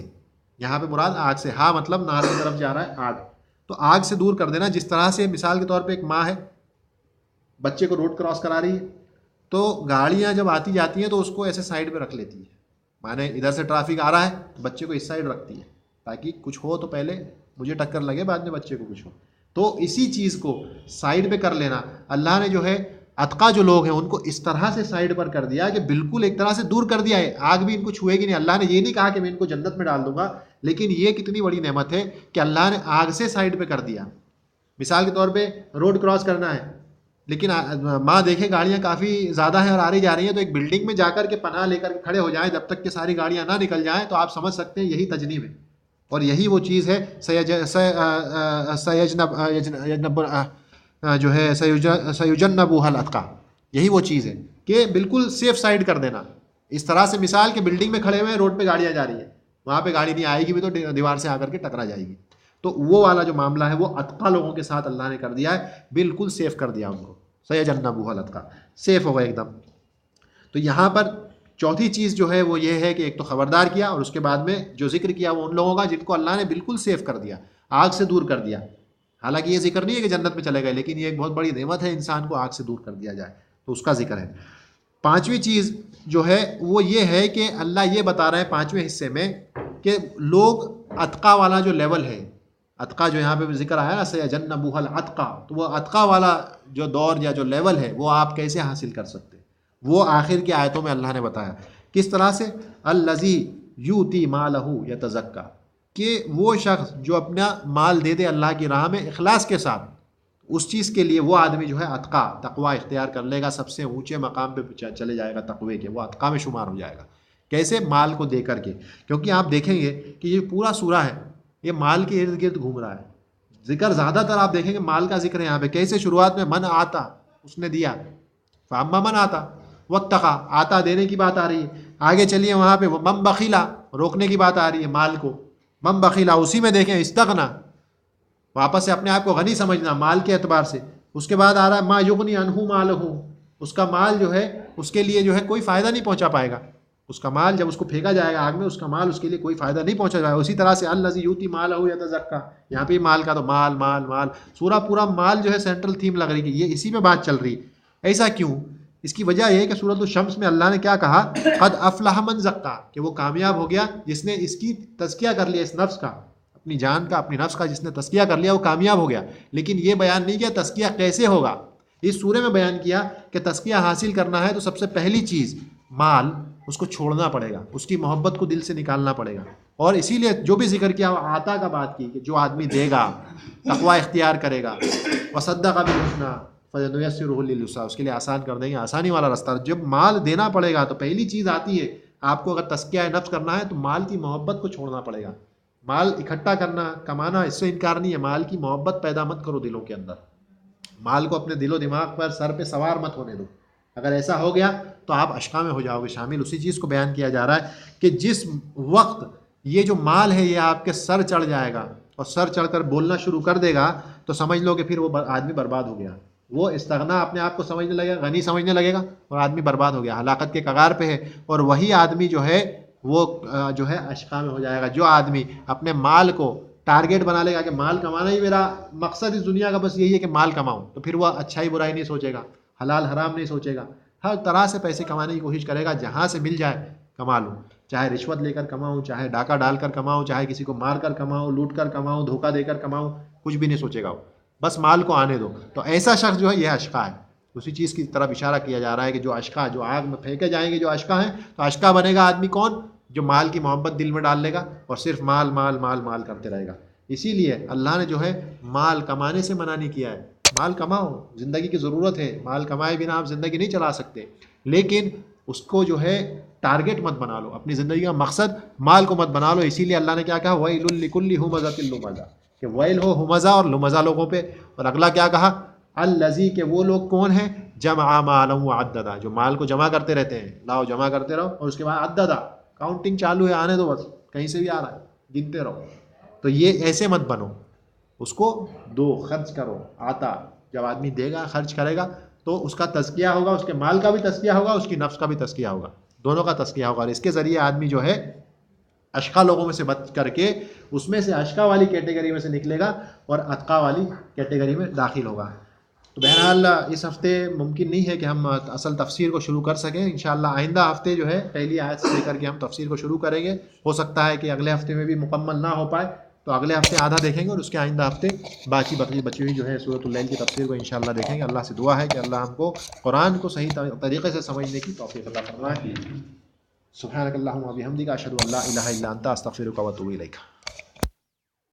یہاں پہ مراد آگ سے، ہاں مطلب نار کی طرف جا رہا ہے آگ، تو آگ سے دور کر دینا۔ جس طرح سے مثال کے طور پہ ایک ماں ہے، بچے کو روڈ کراس کرا رہی ہے، تو گاڑیاں جب آتی جاتی ہیں تو اس کو ایسے سائڈ پہ رکھ لیتی ہے، مانے ادھر سے ٹرافک آ رہا ہے بچے کو اس سائڈ رکھتی ہے تاکہ کچھ ہو تو پہلے مجھے ٹکر لگے، بعد میں بچے کو کچھ ہو۔ تو اسی چیز کو سائڈ پہ کر لینا اللہ نے جو ہے اتقا جو لوگ ہیں ان کو اس طرح سے سائڈ پر کر دیا کہ بالکل ایک طرح سے دور کر دیا ہے، آگ بھی ان کو چھوئے گی نہیں۔ اللہ نے یہ نہیں کہا کہ میں ان کو جنت میں ڈال دوں گا، لیکن یہ کتنی بڑی نعمت ہے کہ اللہ نے آگ سے سائڈ پہ کر دیا۔ مثال کے طور پہ روڈ کراس کرنا ہے، لیکن ماں دیکھیں گاڑیاں کافی زیادہ ہیں اور آ رہی جا رہی ہیں، تو ایک بلڈنگ میں جا کر کے پناہ لے کر کے کھڑے ہو جائیں جب تک کہ ساری گاڑیاں نہ نکل جائیں، تو آپ سمجھ سکتے ہیں یہی تجنیب ہے، اور یہی وہ چیز ہے سیجنبها الاتقى، یہی وہ چیز ہے کہ بالکل سیف سائڈ کر دینا۔ اس طرح سے مثال کہ بلڈنگ میں کھڑے ہوئے ہیں، روڈ پہ گاڑیاں جا رہی ہیں، وہاں پہ گاڑی نہیں آئے گی بھی تو دیوار سے آ کر کے ٹکرا جائے گی۔ تو وہ والا جو معاملہ ہے وہ اتقا لوگوں کے ساتھ اللہ نے کر دیا ہے، بالکل سیف کر دیا ان کو، سیجنبها الاتقى، سیف ہو گئے ایک دم۔ تو یہاں پر چوتھی چیز جو ہے وہ یہ ہے کہ ایک تو خبردار کیا، اور اس کے بعد میں جو ذکر کیا وہ ان لوگوں کا جن کو اللہ نے بالکل سیف کر دیا، آگ سے دور کر دیا۔ حالانکہ یہ ذکر نہیں ہے کہ جنت میں چلے گئے، لیکن یہ ایک بہت بڑی نعمت ہے انسان کو آگ سے دور کر دیا جائے، تو اس کا ذکر ہے۔ پانچویں چیز جو ہے وہ یہ ہے کہ اللہ یہ بتا رہے ہیں پانچویں حصے میں کہ لوگ اتقا والا جو لیول ہے، اتقا جو یہاں پہ ذکر آیا نا سیجنبها الاتقى، تو وہ اتقا والا جو دور یا جو لیول ہے وہ آپ کیسے حاصل کر سکتے ہیں، وہ آخر کی آیتوں میں اللہ نے بتایا کس طرح سے۔ الذی یؤتی مالہ یتزکیٰ، کہ وہ شخص جو اپنا مال دے دے اللہ کی راہ میں اخلاص کے ساتھ، اس چیز کے لیے وہ آدمی جو ہے اتقا تقوی اختیار کر لے گا، سب سے اونچے مقام پہ چلے جائے گا تقوی کے، وہ اتقا میں شمار ہو جائے گا۔ کیسے؟ مال کو دے کر کے، کیونکہ آپ دیکھیں گے کہ یہ پورا سورہ ہے یہ مال کے ارد گرد گھوم رہا ہے۔ ذکر زیادہ تر آپ دیکھیں گے مال کا ذکر ہے یہاں پہ۔ کیسے؟ شروعات میں من آتا، اس نے دیا، فاما من آتا واتقا، آتا دینے کی بات آ رہی ہے۔ آگے چلیے وہاں پہ وہ من بخیلا، روکنے کی بات آ رہی ہے مال کو، من بخیلا، اسی میں دیکھیں استغنا، واپس سے اپنے آپ کو غنی سمجھنا مال کے اعتبار سے۔ اس کے بعد آ رہا ہے ما یغنی عنہ مالہ، اس کا مال جو ہے اس کے لیے جو ہے کوئی فائدہ نہیں پہنچا پائے گا، اس کا مال جب اس کو پھینکا جائے گا آگ میں، اس کا مال اس کے لیے کوئی فائدہ نہیں پہنچا جائے گا۔ اسی طرح سے الذی یؤتی مالہ یتزکیٰ، یہاں پہ مال کا تو مال مال مال، سورہ پورا مال جو ہے سینٹرل تھیم لگ رہی ہے، یہ اسی پہ بات چل رہی ہے۔ ایسا کیوں؟ اس کی وجہ یہ ہے کہ سورۃ الشمس میں اللہ نے کیا کہا، قد افلح من زکا، کہ وہ کامیاب ہو گیا جس نے اس کی تزکیہ کر لیا، اس نفس کا، اپنی جان کا، اپنی نفس کا جس نے تزکیہ کر لیا وہ کامیاب ہو گیا۔ لیکن یہ بیان نہیں کیا تزکیہ کیسے ہوگا، اس سورے میں بیان کیا کہ تزکیہ حاصل کرنا ہے تو سب سے پہلی چیز مال، اس کو چھوڑنا پڑے گا، اس کی محبت کو دل سے نکالنا پڑے گا۔ اور اسی لیے جو بھی ذکر کیا عطا کا بات کی کہ جو آدمی دے گا، تقوی اختیار کرے گا، وصدق بالحسنی فسنیسرہ للعسریٰ، اس کے لیے آسان کر دیں گے، آسانی والا راستہ۔ جب مال دینا پڑے گا تو پہلی چیز آتی ہے آپ کو، اگر تزکیہ نفس کرنا ہے تو مال کی محبت کو چھوڑنا پڑے گا۔ مال اکٹھا کرنا، کمانا، اس سے انکار نہیں ہے، مال کی محبت پیدا مت کرو دلوں کے اندر، مال کو اپنے دل و دماغ پر، سر پہ سوار مت ہونے دو۔ اگر ایسا ہو گیا تو آپ اشقاء میں ہو جاؤ گے شامل۔ اسی چیز کو بیان کیا جا رہا ہے کہ جس وقت یہ جو مال ہے یہ آپ کے سر چڑھ جائے گا اور سر چڑھ کر بولنا شروع کر دے گا تو سمجھ لو کہ پھر وہ آدمی برباد ہو گیا۔ وہ استغنا اپنے آپ کو سمجھنے لگے گا، غنی سمجھنے لگے گا، اور آدمی برباد ہو گیا، ہلاکت کے کگار پہ ہے۔ اور وہی آدمی جو ہے وہ جو ہے اشقاء میں ہو جائے گا، جو آدمی اپنے مال کو ٹارگیٹ بنا لے گا کہ مال کمانا ہی میرا مقصد اس دنیا کا، بس یہی ہے کہ مال کماؤں، تو پھر وہ اچھائی برائی نہیں سوچے گا، حلال حرام نہیں سوچے گا، ہر طرح سے پیسے کمانے کی کوشش کرے گا، جہاں سے مل جائے کما لوں، چاہے رشوت لے کر کماؤں، چاہے ڈاکہ ڈال کر کماؤں، چاہے کسی کو مار کر کماؤں، لوٹ کر کماؤں، دھوکہ دے کر کماؤں، کچھ بھی نہیں سوچے گا وہ، بس مال کو آنے دو۔ تو ایسا شخص جو ہے یہ اشقاء ہے۔ اسی چیز کی طرف اشارہ کیا جا رہا ہے کہ جو اشقاء، جو آگ میں پھینکے جائیں گے جو اشقاء ہیں، تو اشقاء بنے گا آدمی کون؟ جو مال کی محبت دل میں ڈال لے گا اور صرف مال مال مال مال کرتے رہے گا۔ اسی لیے اللہ نے جو ہے مال کمانے سے منع نہیں کیا ہے، مال کماؤ، زندگی کی ضرورت ہے، مال کمائے بنا آپ زندگی نہیں چلا سکتے، لیکن اس کو جو ہے ٹارگٹ مت بنا لو، اپنی زندگی کا مقصد مال کو مت بنا لو۔ اسی لیے اللہ نے کیا کہا، ویل لکل ہمزۃ لمزہ، کہ ویل ہو ہمزہ اور لمزہ لوگوں پہ۔ اور اگلا کیا کہا، الذی، کہ وہ لوگ کون ہیں، جمع مالا وعددا، جو مال کو جمع کرتے رہتے ہیں، لاؤ جمع کرتے رہو، اور اس کے بعد عددا، کاؤنٹنگ چالو ہے، آنے دو، بس کہیں سے بھی آ رہا ہے گنتے رہو۔ تو یہ ایسے مت بنو، اس کو دو، خرچ کرو، آتا جب آدمی دے گا، خرچ کرے گا تو اس کا تزکیہ ہوگا، اس کے مال کا بھی تزکیہ ہوگا، اس کی نفس کا بھی تزکیہ ہوگا، دونوں کا تزکیہ ہوگا، اور اس کے ذریعے آدمی جو ہے اشقاء لوگوں میں سے بچ کر کے اس میں سے اشقاء والی کیٹیگری میں سے نکلے گا اور اتقاء والی کیٹیگری میں داخل ہوگا۔ تو بہرحال اس ہفتے ممکن نہیں ہے کہ ہم اصل تفسیر کو شروع کر سکیں، انشاءاللہ آئندہ ہفتے جو ہے پہلی آیت سے لے کر کے ہم تفسیر کو شروع کریں گے۔ ہو سکتا ہے کہ اگلے ہفتے میں بھی مکمل نہ ہو پائے، تو اگلے ہفتے آدھا دیکھیں گے اور اس کے آئندہ ہفتے باقی بچی ہوئی جو ہے سورۃ اللیل کی تفسیر کو انشاءاللہ دیکھیں گے۔ اللہ سے دعا ہے کہ اللہ ہم کو قرآن کو صحیح طریقے سے سمجھنے کی توفیق عطا فرمائے۔ سبحانک اللہم و بحمدک، اشہد ان لا الہ الا انت، استغفرک و اتوب الیک۔